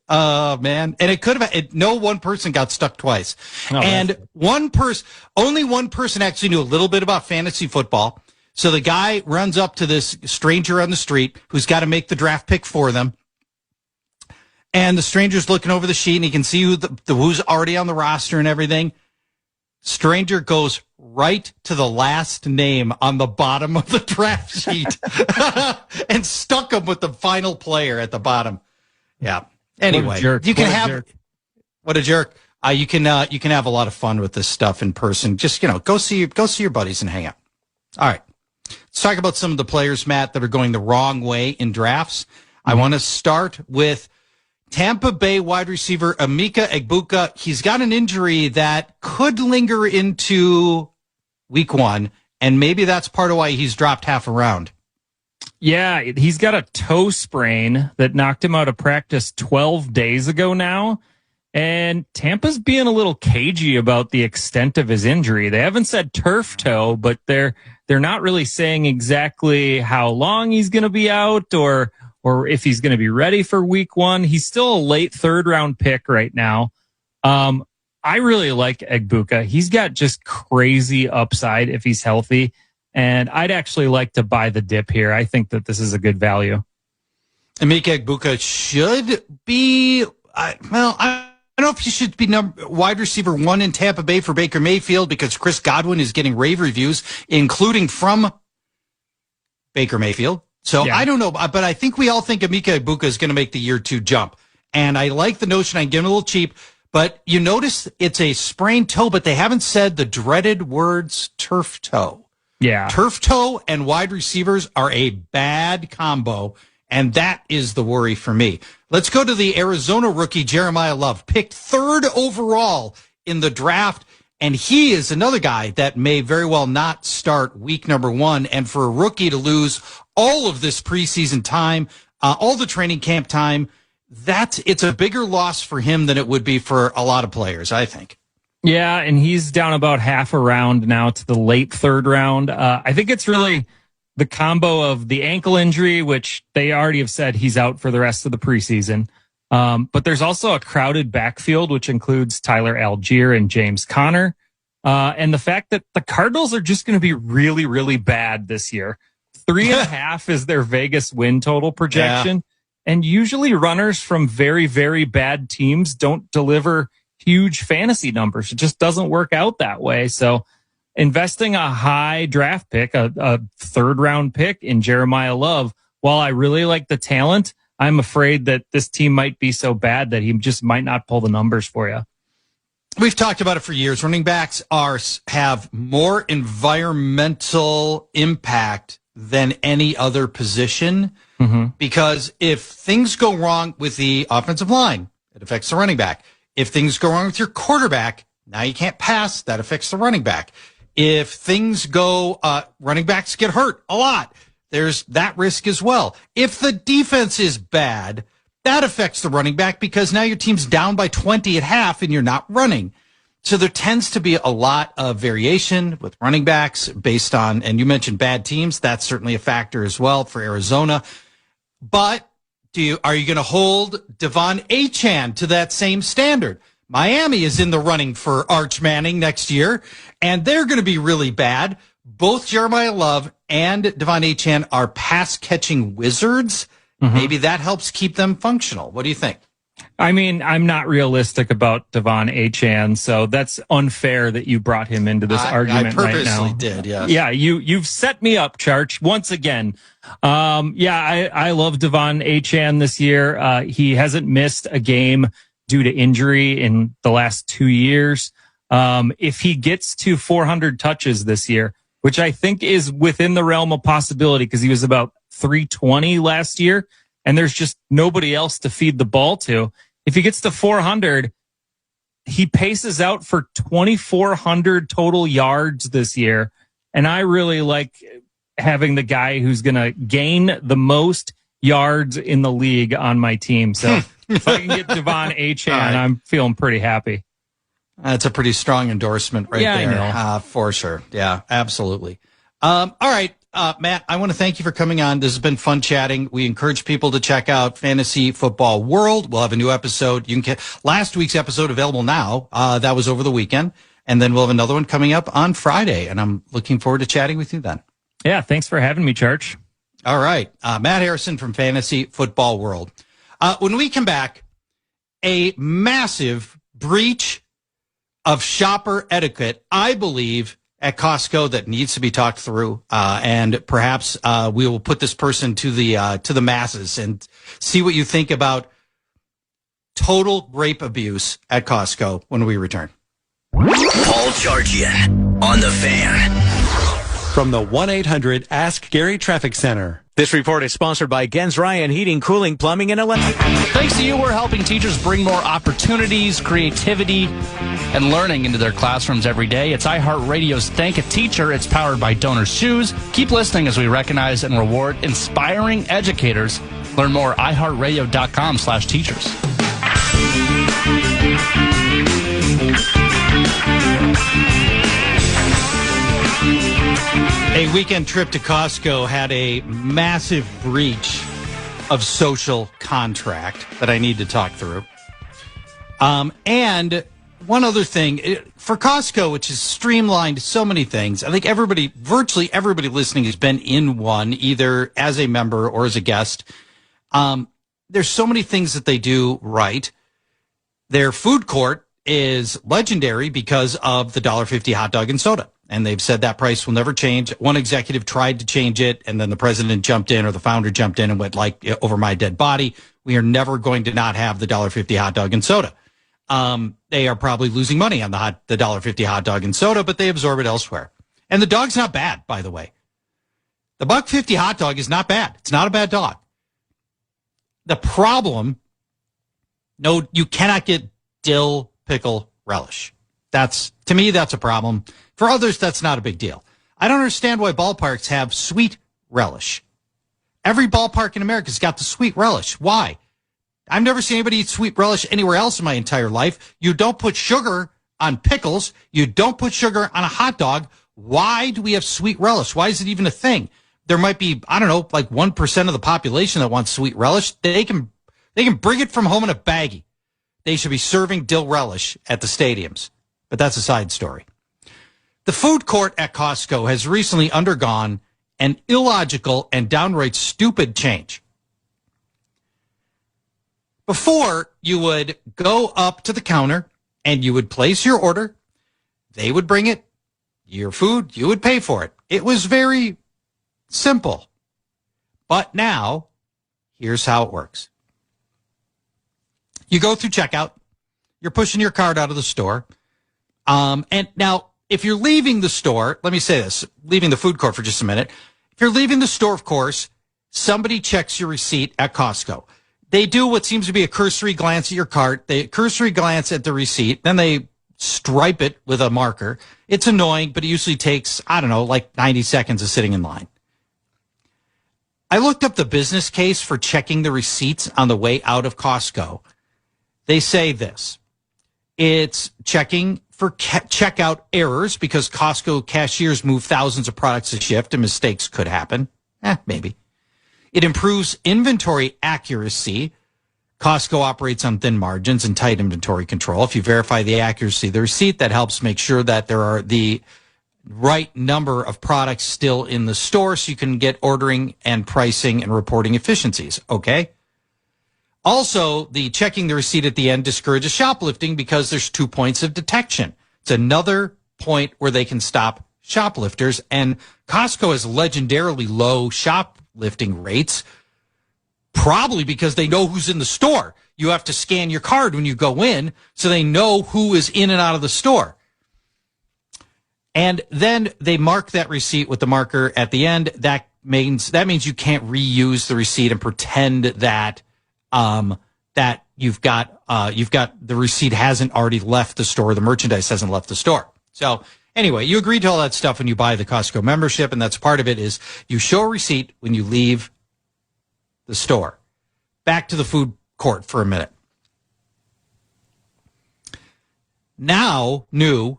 Oh, man. And it could have, no one person got stuck twice. Oh, and only one person actually knew a little bit about fantasy football. So the guy runs up to this stranger on the street who's got to make the draft pick for them. And the stranger's looking over the sheet and he can see who's already on the roster and everything. Stranger goes right to the last name on the bottom of the draft sheet and stuck him with the final player at the bottom. Yeah. Anyway, you can have what a jerk. You can have a lot of fun with this stuff in person. Just, go see your buddies and hang out. All right. Let's talk about some of the players, Matt, that are going the wrong way in drafts. Mm-hmm. I want to start with Tampa Bay wide receiver Emeka Egbuka. He's got an injury that could linger into week 1, And maybe that's part of why he's dropped half a round. Yeah, he's got a toe sprain that knocked him out of practice 12 days ago now. And Tampa's being a little cagey about the extent of his injury. They haven't said turf toe, but they're not really saying exactly how long he's going to be out or if he's going to be ready for week 1. He's still a late 3rd round pick right now. I really like Egbuka. He's got just crazy upside if he's healthy. And I'd actually like to buy the dip here. I think that this is a good value. Emeka Egbuka should be, I don't know if he should be wide receiver 1 in Tampa Bay for Baker Mayfield because Chris Godwin is getting rave reviews, including from Baker Mayfield. So yeah. I don't know, but I think we all think Emeka Egbuka is going to make the year 2 jump. And I like the notion I can get him a little cheap, but you notice it's a sprained toe, but they haven't said the dreaded words turf toe. Yeah. Turf toe and wide receivers are a bad combo, and that is the worry for me. Let's go to the Arizona rookie, Jeremiah Love, picked 3rd overall in the draft, and he is another guy that may very well not start week number 1. And for a rookie to lose all of this preseason time, all the training camp time, it's a bigger loss for him than it would be for a lot of players, I think. Yeah, and he's down about half a round now to the late 3rd round. I think it's really the combo of the ankle injury, which they already have said he's out for the rest of the preseason. But there's also a crowded backfield, which includes Tyler Algier and James Conner. And the fact that the Cardinals are just going to be really, really bad this year. 3.5 is their Vegas win total projection. Yeah. And usually runners from very, very bad teams don't deliver huge fantasy numbers. It just doesn't work out that way. So investing a high draft pick, a 3rd round pick in Jeremiah Love, while I really like the talent, I'm afraid that this team might be so bad that he just might not pull the numbers for you. We've talked about it for years. Running backs have more environmental impact than any other position because if things go wrong with the offensive line, it affects the running back. If things go wrong with your quarterback, now you can't pass, that affects the running back. If things go, running backs get hurt a lot. There's that risk as well. If the defense is bad, that affects the running back because now your team's down by 20 at half and you're not running. So there tends to be a lot of variation with running backs based on, and you mentioned bad teams. That's certainly a factor as well for Arizona. But are you going to hold Devon Achane to that same standard? Miami is in the running for Arch Manning next year, and they're going to be really bad. Both Jeremiah Love and Devon Achane are pass-catching wizards. Maybe that helps keep them functional. What do you think? I mean, I'm not realistic about Devon Achane, so that's unfair that you brought him into this argument right now. I purposely did, yes. Yeah, you've set me up, Charch, once again. I love Devon Achane this year. He hasn't missed a game due to injury in the last 2 years. If he gets to 400 touches this year, which I think is within the realm of possibility because he was about 320 last year, and there's just nobody else to feed the ball to. If he gets to 400, he paces out for 2,400 total yards this year. And I really like having the guy who's going to gain the most yards in the league on my team. So if I can get Devon Achane, I'm feeling pretty happy. That's a pretty strong endorsement there. I know. For sure. Yeah, absolutely. All right. Matt, I want to thank you for coming on. This has been fun chatting. We encourage people to check out Fantasy Football World. We'll have a new episode. You can get last week's episode available now. That was over the weekend. And then we'll have another one coming up on Friday. And I'm looking forward to chatting with you then. Yeah, thanks for having me, Charch. All right. Matt Harrison from Fantasy Football World. When we come back, a massive breach of shopper etiquette, I believe, at Costco that needs to be talked through, and perhaps we will put this person to the masses and see what you think about total grape abuse at Costco when we return. Paul Charchian on the Fan. from the 1-800-ASK-GARY Traffic Center. This report is sponsored by Gens Ryan Heating, Cooling, Plumbing, and Electric. Thanks to you, we're helping teachers bring more opportunities, creativity, and learning into their classrooms every day. It's iHeartRadio's Thank a Teacher. It's powered by Donors Shoes. Keep listening as we recognize and reward inspiring educators. Learn more at iHeartRadio.com/teachers. A weekend trip to Costco had a massive breach of social contract that I need to talk through. And one other thing, for Costco, which has streamlined so many things, I think virtually everybody listening has been in one, either as a member or as a guest. There's so many things that they do right. Their food court is legendary because of the $1.50 hot dog and soda. And they've said that price will never change. One executive tried to change it, and then the president jumped in, or the founder jumped in and went, like, over my dead body. We are never going to not have the $1.50 hot dog and soda. They are probably losing money on the $1.50 hot dog and soda, but they absorb it elsewhere. And the dog's not bad, by the way. The $1.50 hot dog is not bad. It's not a bad dog. The problem, no, you cannot get dill pickle relish. To me, that's a problem. For others, that's not a big deal. I don't understand why ballparks have sweet relish. Every ballpark in America's got the sweet relish. Why? I've never seen anybody eat sweet relish anywhere else in my entire life. You don't put sugar on pickles. You don't put sugar on a hot dog. Why do we have sweet relish? Why is it even a thing? There might be, I don't know, like 1% of the population that wants sweet relish. They can bring it from home in a baggie. They should be serving dill relish at the stadiums. But that's a side story. The food court at Costco has recently undergone an illogical and downright stupid change. Before, you would go up to the counter and you would place your order. They would bring it, your food, you would pay for it. It was very simple. But now, here's how it works. You go through checkout. You're pushing your cart out of the store. And now, if you're leaving the store, let me say this, leaving the food court for just a minute. If you're leaving the store, of course, somebody checks your receipt at Costco. They do what seems to be a cursory glance at your cart. They cursory glance at the receipt. Then they stripe it with a marker. It's annoying, but it usually takes, I don't know, like 90 seconds of sitting in line. I looked up the business case for checking the receipts on the way out of Costco. They say this. It's checking for checkout errors because Costco cashiers move thousands of products a shift and mistakes could happen. Maybe. It improves inventory accuracy. Costco operates on thin margins and tight inventory control. If you verify the accuracy of the receipt, that helps make sure that there are the right number of products still in the store so you can get ordering and pricing and reporting efficiencies. Okay? Also, the checking the receipt at the end discourages shoplifting because there's 2 points of detection. It's another point where they can stop shoplifters, and Costco has legendarily low shoplifting rates, probably because they know who's in the store. You have to scan your card when you go in, so they know who is in and out of the store. And then they mark that receipt with the marker at the end. That means you can't reuse the receipt and pretend that that you've got the receipt hasn't already left the store, the merchandise hasn't left the store. So anyway, you agree to all that stuff when you buy the Costco membership, and that's part of it is you show a receipt when you leave the store. Back to the food court for a minute. Now, you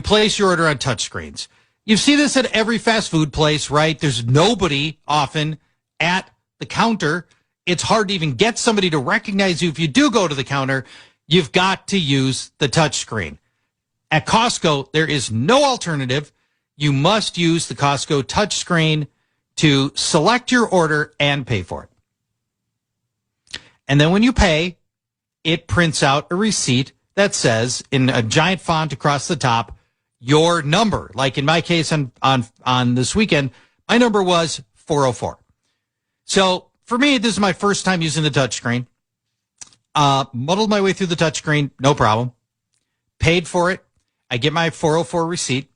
place your order on touchscreens. You see this at every fast food place, right? There's nobody often at the counter. It's hard to even get somebody to recognize you. If you do go to the counter, you've got to use the touchscreen. At Costco, there is no alternative. You must use the Costco touchscreen to select your order and pay for it. And then when you pay, it prints out a receipt that says in a giant font across the top, your number. Like in my case on this weekend, my number was 404. So for me, this is my first time using the touchscreen. Muddled my way through the touchscreen, no problem. Paid for it. I get my 404 receipt.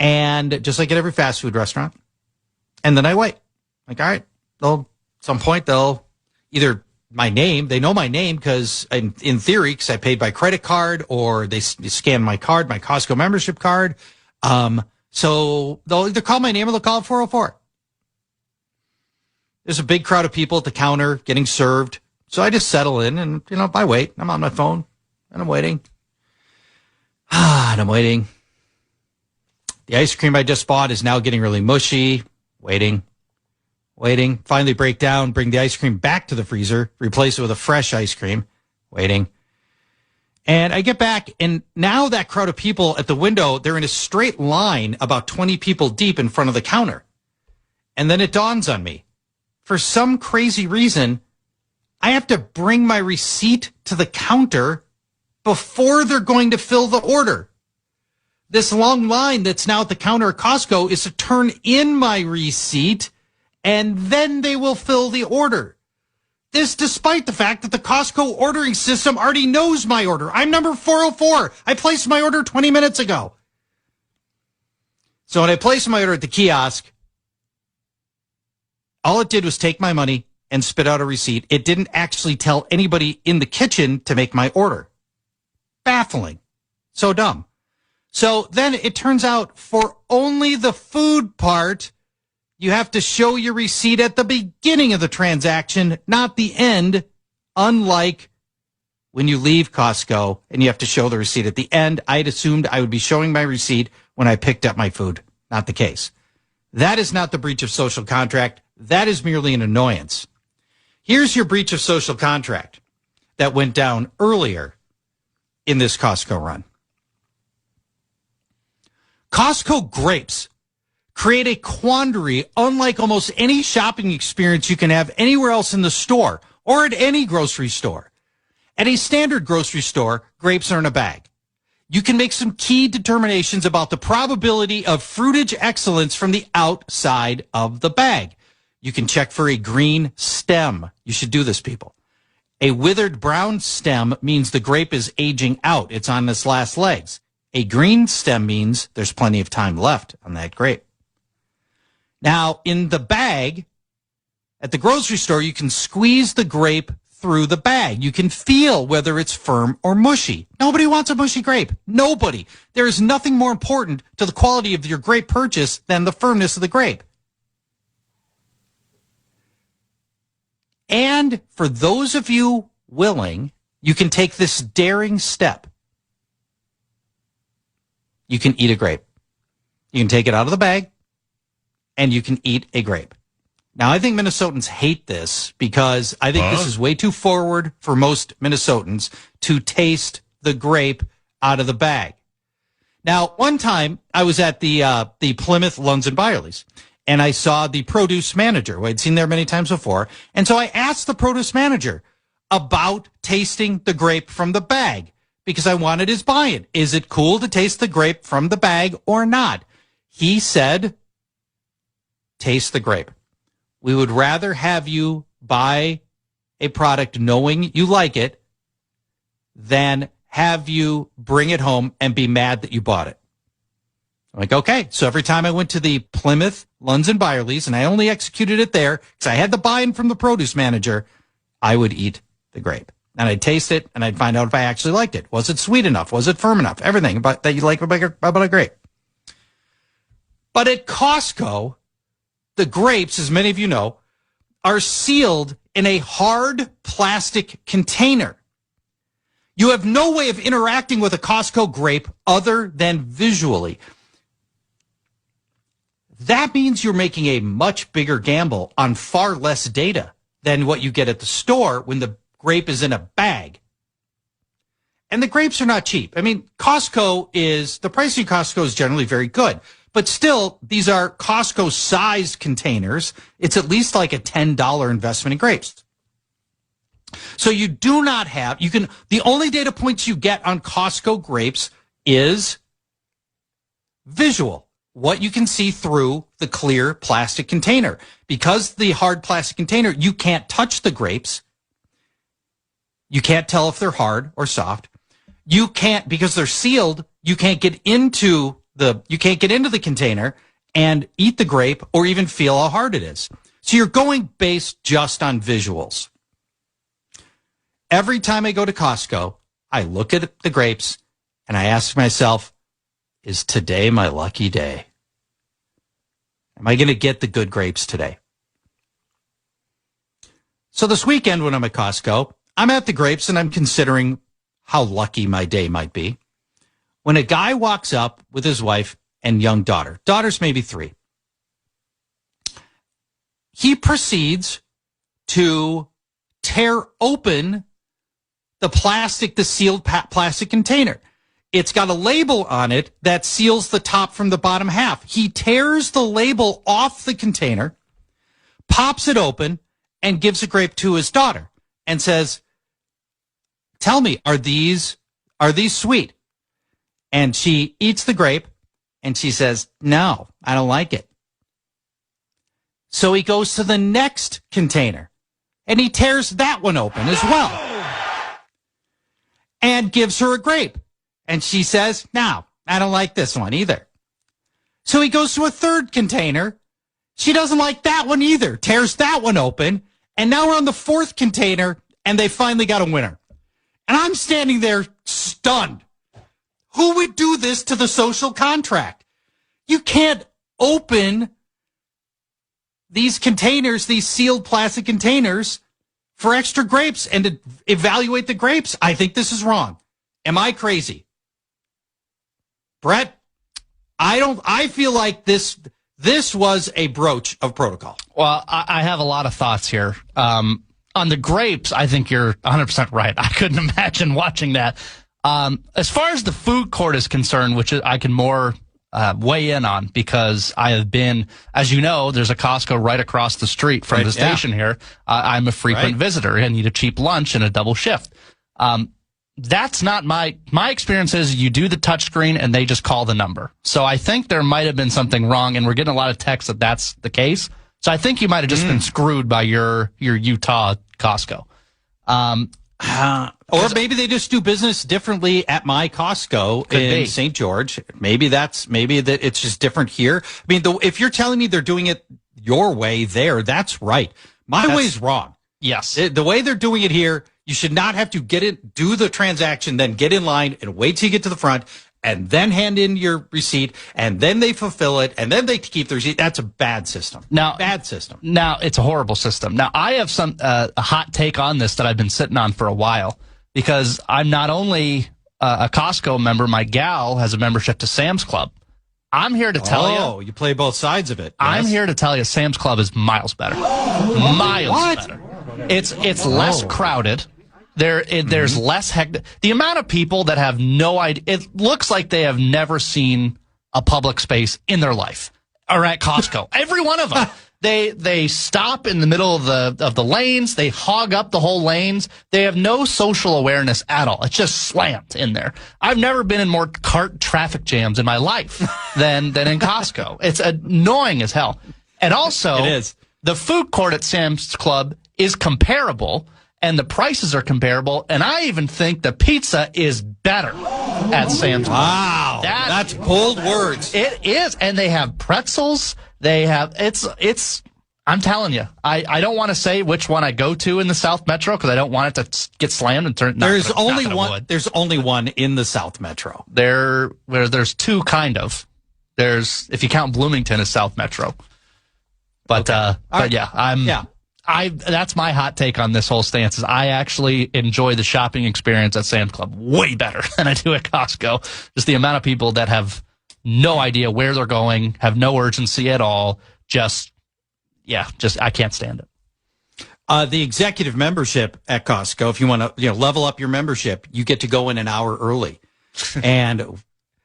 And just like at every fast food restaurant. And then I wait. Like, all right, at some point they'll either my name, they know my name because in theory, because I paid by credit card, or they scan my card, my Costco membership card. So they'll either call my name or they'll call it 404. There's a big crowd of people at the counter getting served. So I just settle in and, I wait. I'm on my phone and I'm waiting. And I'm waiting. The ice cream I just bought is now getting really mushy. Waiting. Finally break down, bring the ice cream back to the freezer, replace it with a fresh ice cream. Waiting. And I get back, and now that crowd of people at the window, they're in a straight line about 20 people deep in front of the counter. And then it dawns on me. For some crazy reason, I have to bring my receipt to the counter before they're going to fill the order. This long line that's now at the counter at Costco is to turn in my receipt, and then they will fill the order. This despite the fact that the Costco ordering system already knows my order. I'm number 404. I placed my order 20 minutes ago. So when I placed my order at the kiosk, all it did was take my money and spit out a receipt. It didn't actually tell anybody in the kitchen to make my order. Baffling. So dumb. So then it turns out for only the food part, you have to show your receipt at the beginning of the transaction, not the end, unlike when you leave Costco and you have to show the receipt at the end. I'd assumed I would be showing my receipt when I picked up my food. Not the case. That is not the breach of social contract. That is merely an annoyance. Here's your breach of social contract that went down earlier in this Costco run. Costco grapes create a quandary unlike almost any shopping experience you can have anywhere else in the store or at any grocery store. At a standard grocery store, grapes are in a bag. You can make some key determinations about the probability of fruitage excellence from the outside of the bag. You can check for a green stem. You should do this, people. A withered brown stem means the grape is aging out. It's on its last legs. A green stem means there's plenty of time left on that grape. Now, in the bag, at the grocery store, you can squeeze the grape through the bag. You can feel whether it's firm or mushy. Nobody wants a mushy grape. Nobody. There is nothing more important to the quality of your grape purchase than the firmness of the grape. And for those of you willing, you can take this daring step. You can eat a grape. You can take it out of the bag, and you can eat a grape. Now, I think Minnesotans hate this because I think this is way too forward for most Minnesotans to taste the grape out of the bag. Now, one time I was at the Plymouth Lunds and Byerly's, and I saw the produce manager, who I'd seen there many times before. And so I asked the produce manager about tasting the grape from the bag because I wanted his buy-in. Is it cool to taste the grape from the bag or not? He said, taste the grape. We would rather have you buy a product knowing you like it than have you bring it home and be mad that you bought it. I'm like, okay. So every time I went to the Plymouth Lunds and Byerly's, and I only executed it there because I had the buy-in from the produce manager, I would eat the grape. And I'd taste it, and I'd find out if I actually liked it. Was it sweet enough? Was it firm enough? Everything about that you like about a grape. But at Costco, the grapes, as many of you know, are sealed in a hard plastic container. You have no way of interacting with a Costco grape other than visually. That means you're making a much bigger gamble on far less data than what you get at the store when the grape is in a bag. And the grapes are not cheap. I mean, the pricing of Costco is generally very good. But still, these are Costco-sized containers. It's at least like a $10 investment in grapes. So you do not have, the only data points you get on Costco grapes is visual, what you can see through the clear plastic container. Because the hard plastic container, you can't touch the grapes. You can't tell if they're hard or soft. You can't, because they're sealed, you can't get into you can't get into the container and eat the grape or even feel how hard it is. So you're going based just on visuals. Every time I go to Costco, I look at the grapes and I ask myself, is today my lucky day? Am I going to get the good grapes today? So this weekend when I'm at Costco, I'm at the grapes and I'm considering how lucky my day might be. When a guy walks up with his wife and young daughter, daughter's maybe 3, he proceeds to tear open the sealed plastic container. It's got a label on it that seals the top from the bottom half. He tears the label off the container, pops it open, and gives a grape to his daughter and says, tell me, are these sweet? And she eats the grape and she says, no, I don't like it. So he goes to the next container and he tears that one open as well and gives her a grape. And she says, no, I don't like this one either. So he goes to a third container. She doesn't like that one either, tears that one open. And now we're on the fourth container and they finally got a winner. And I'm standing there stunned. Who would do this to the social contract? You can't open these containers, these sealed plastic containers for extra grapes and to evaluate the grapes. I think this is wrong. Am I crazy? Brett, I feel like this was a broach of protocol. Well, I have a lot of thoughts here. On the grapes, I think you're 100% right. I couldn't imagine watching that. As far as the food court is concerned, which I can more weigh in on because I have been, as you know, there's a Costco right across the street from the station here. I'm a frequent visitor. I need a cheap lunch and a double shift. That's not my experience is you do the touchscreen and they just call the number. So I think there might have been something wrong, and we're getting a lot of texts that that's the case. So I think you might have just been screwed by your Utah Costco. Or maybe they just do business differently at my Costco in St. George. Maybe that it's just different here. I mean, if you're telling me they're doing it your way there, that's right. My way's wrong. Yes. The way they're doing it here, you should not have to do the transaction, then get in line and wait till you get to the front and then hand in your receipt and then they fulfill it and then they keep the receipt. That's a bad system. Bad system. Now, it's a horrible system. Now, I have a hot take on this that I've been sitting on for a while because I'm not only a Costco member, my gal has a membership to Sam's Club. I'm here to tell you. Oh, you play both sides of it. Yes. I'm here to tell you Sam's Club is miles better. Miles better. It's less crowded. There's less hectic. The amount of people that have no idea, it looks like they have never seen a public space in their life are at Costco. Every one of them. They stop in the middle of the lanes. They hog up the whole lanes. They have no social awareness at all. It's just slammed in there. I've never been in more cart traffic jams in my life than in Costco. It's annoying as hell. And also, it is. The food court at Sam's Club is comparable. And the prices are comparable, and I even think the pizza is better at Sam's Club. Wow, that's bold words. It is, and they have pretzels. They have it's. I'm telling you, I don't want to say which one I go to in the South Metro because I don't want it to get slammed and turn. There's only one. There's only one in the South Metro. There's two kind of. There's if you count Bloomington as South Metro, but yeah, that's my hot take on this whole stance is I actually enjoy the shopping experience at Sam's Club way better than I do at Costco. Just the amount of people that have no idea where they're going, have no urgency at all. I can't stand it. The executive membership at Costco, if you want to, level up your membership, you get to go in an hour early. And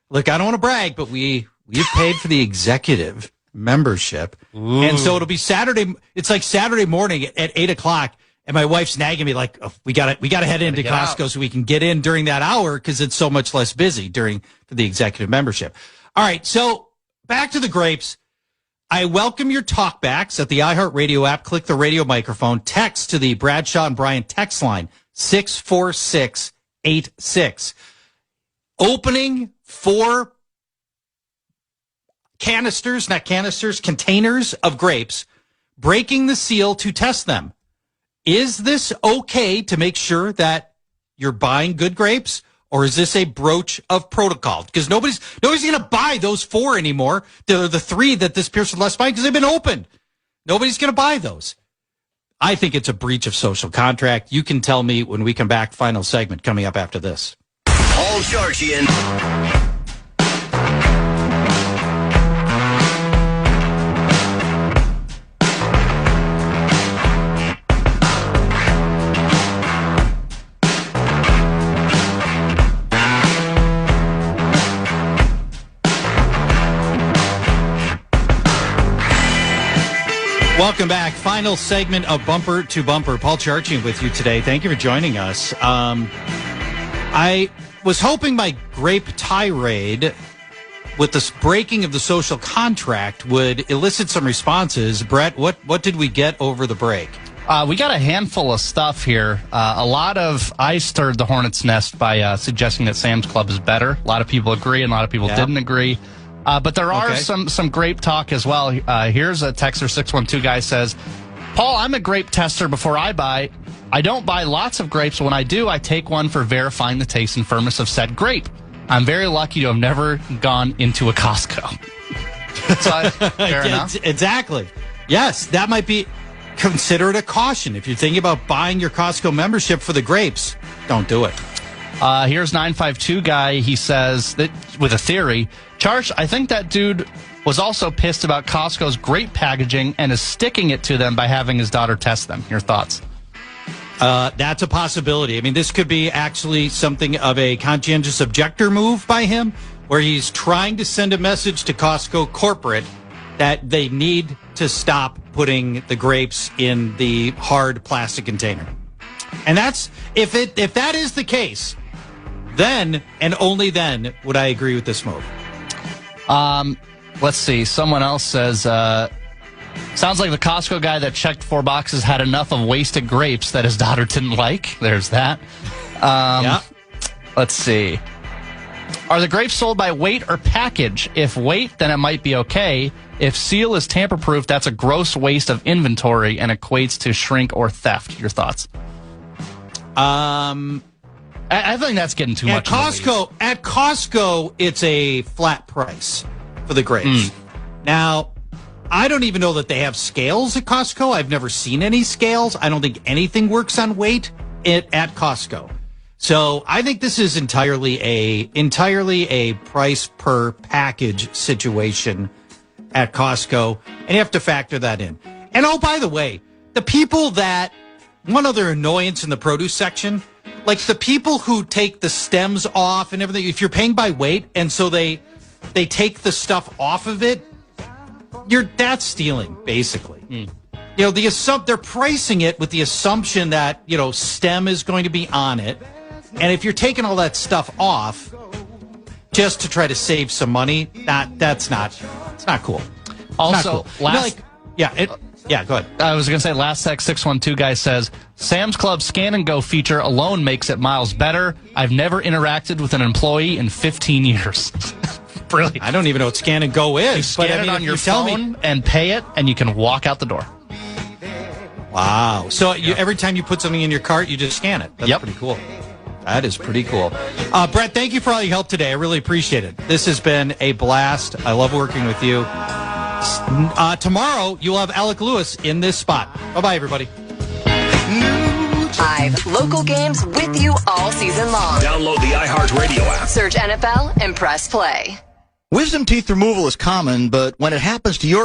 look, I don't want to brag, but we've paid for the executive membership. Ooh. And so it'll be Saturday. It's like Saturday morning at 8:00. And my wife's nagging me like, oh, we gotta head into Costco so we can get in during that hour because it's so much less busy for the executive membership. All right. So back to the grapes. I welcome your talkbacks at the iHeartRadio app. Click the radio microphone, text to the Bradshaw and Bryant text line 64686. Opening 4 containers of grapes, breaking the seal to test them. Is this okay to make sure that you're buying good grapes, or is this a broach of protocol? Because nobody's going to buy those 4 anymore. They're the 3 that this person left behind because they've been opened. Nobody's going to buy those. I think it's a breach of social contract. You can tell me when we come back. Final segment coming up after this. Paul Charchian. Welcome back. Final segment of Bumper to Bumper. Paul Charchian with you today. Thank you for joining us. I was hoping my grape tirade with this breaking of the social contract would elicit some responses. Brett, what did we get over the break? We got a handful of stuff here. I stirred the hornet's nest by suggesting that Sam's Club is better. A lot of people agree, and a lot of people didn't agree. But there are some grape talk as well. Here's a texter 612 guy says, Paul, I'm a grape tester before I buy. I don't buy lots of grapes. When I do, I take one for verifying the taste and firmness of said grape. I'm very lucky to have never gone into a Costco. Fair enough. Exactly. Yes, that might be considered a caution. If you're thinking about buying your Costco membership for the grapes, don't do it. Here's 952 guy. He says that with a theory, Charch, I think that dude was also pissed about Costco's grape packaging and is sticking it to them by having his daughter test them. Your thoughts? That's a possibility. I mean, this could be actually something of a conscientious objector move by him, where he's trying to send a message to Costco corporate that they need to stop putting the grapes in the hard plastic container. And that's if that is the case, then and only then would I agree with this move. Let's see. Someone else says, sounds like the Costco guy that checked 4 boxes had enough of wasted grapes that his daughter didn't like. There's that. Let's see. Are the grapes sold by weight or package? If weight, then it might be okay. If seal is tamper-proof, that's a gross waste of inventory and equates to shrink or theft. Your thoughts? I think that's getting too much. At Costco, it's a flat price for the grapes. Now, I don't even know that they have scales at Costco. I've never seen any scales. I don't think anything works on weight at Costco. So I think this is entirely a price per package situation at Costco, and you have to factor that in. And oh, by the way, one other annoyance in the produce section, like the people who take the stems off and everything, if you're paying by weight, and so they take the stuff off of it, that's stealing, basically. You know, they're pricing it with the assumption that, stem is going to be on it. And if you're taking all that stuff off just to try to save some money, it's not cool. Also, go ahead. I was going to say, last text 612 guy says, Sam's Club Scan and Go feature alone makes it miles better. I've never interacted with an employee in 15 years. Brilliant. I don't even know what Scan and Go is. You scan it on your phone and pay it, and you can walk out the door. Wow. So every time you put something in your cart, you just scan it. That's pretty cool. That is pretty cool. Brett, thank you for all your help today. I really appreciate it. This has been a blast. I love working with you. Tomorrow, you'll have Alec Lewis in this spot. Bye-bye, everybody. Live local games with you all season long. Download the iHeartRadio app. Search NFL and press play. Wisdom teeth removal is common, but when it happens to your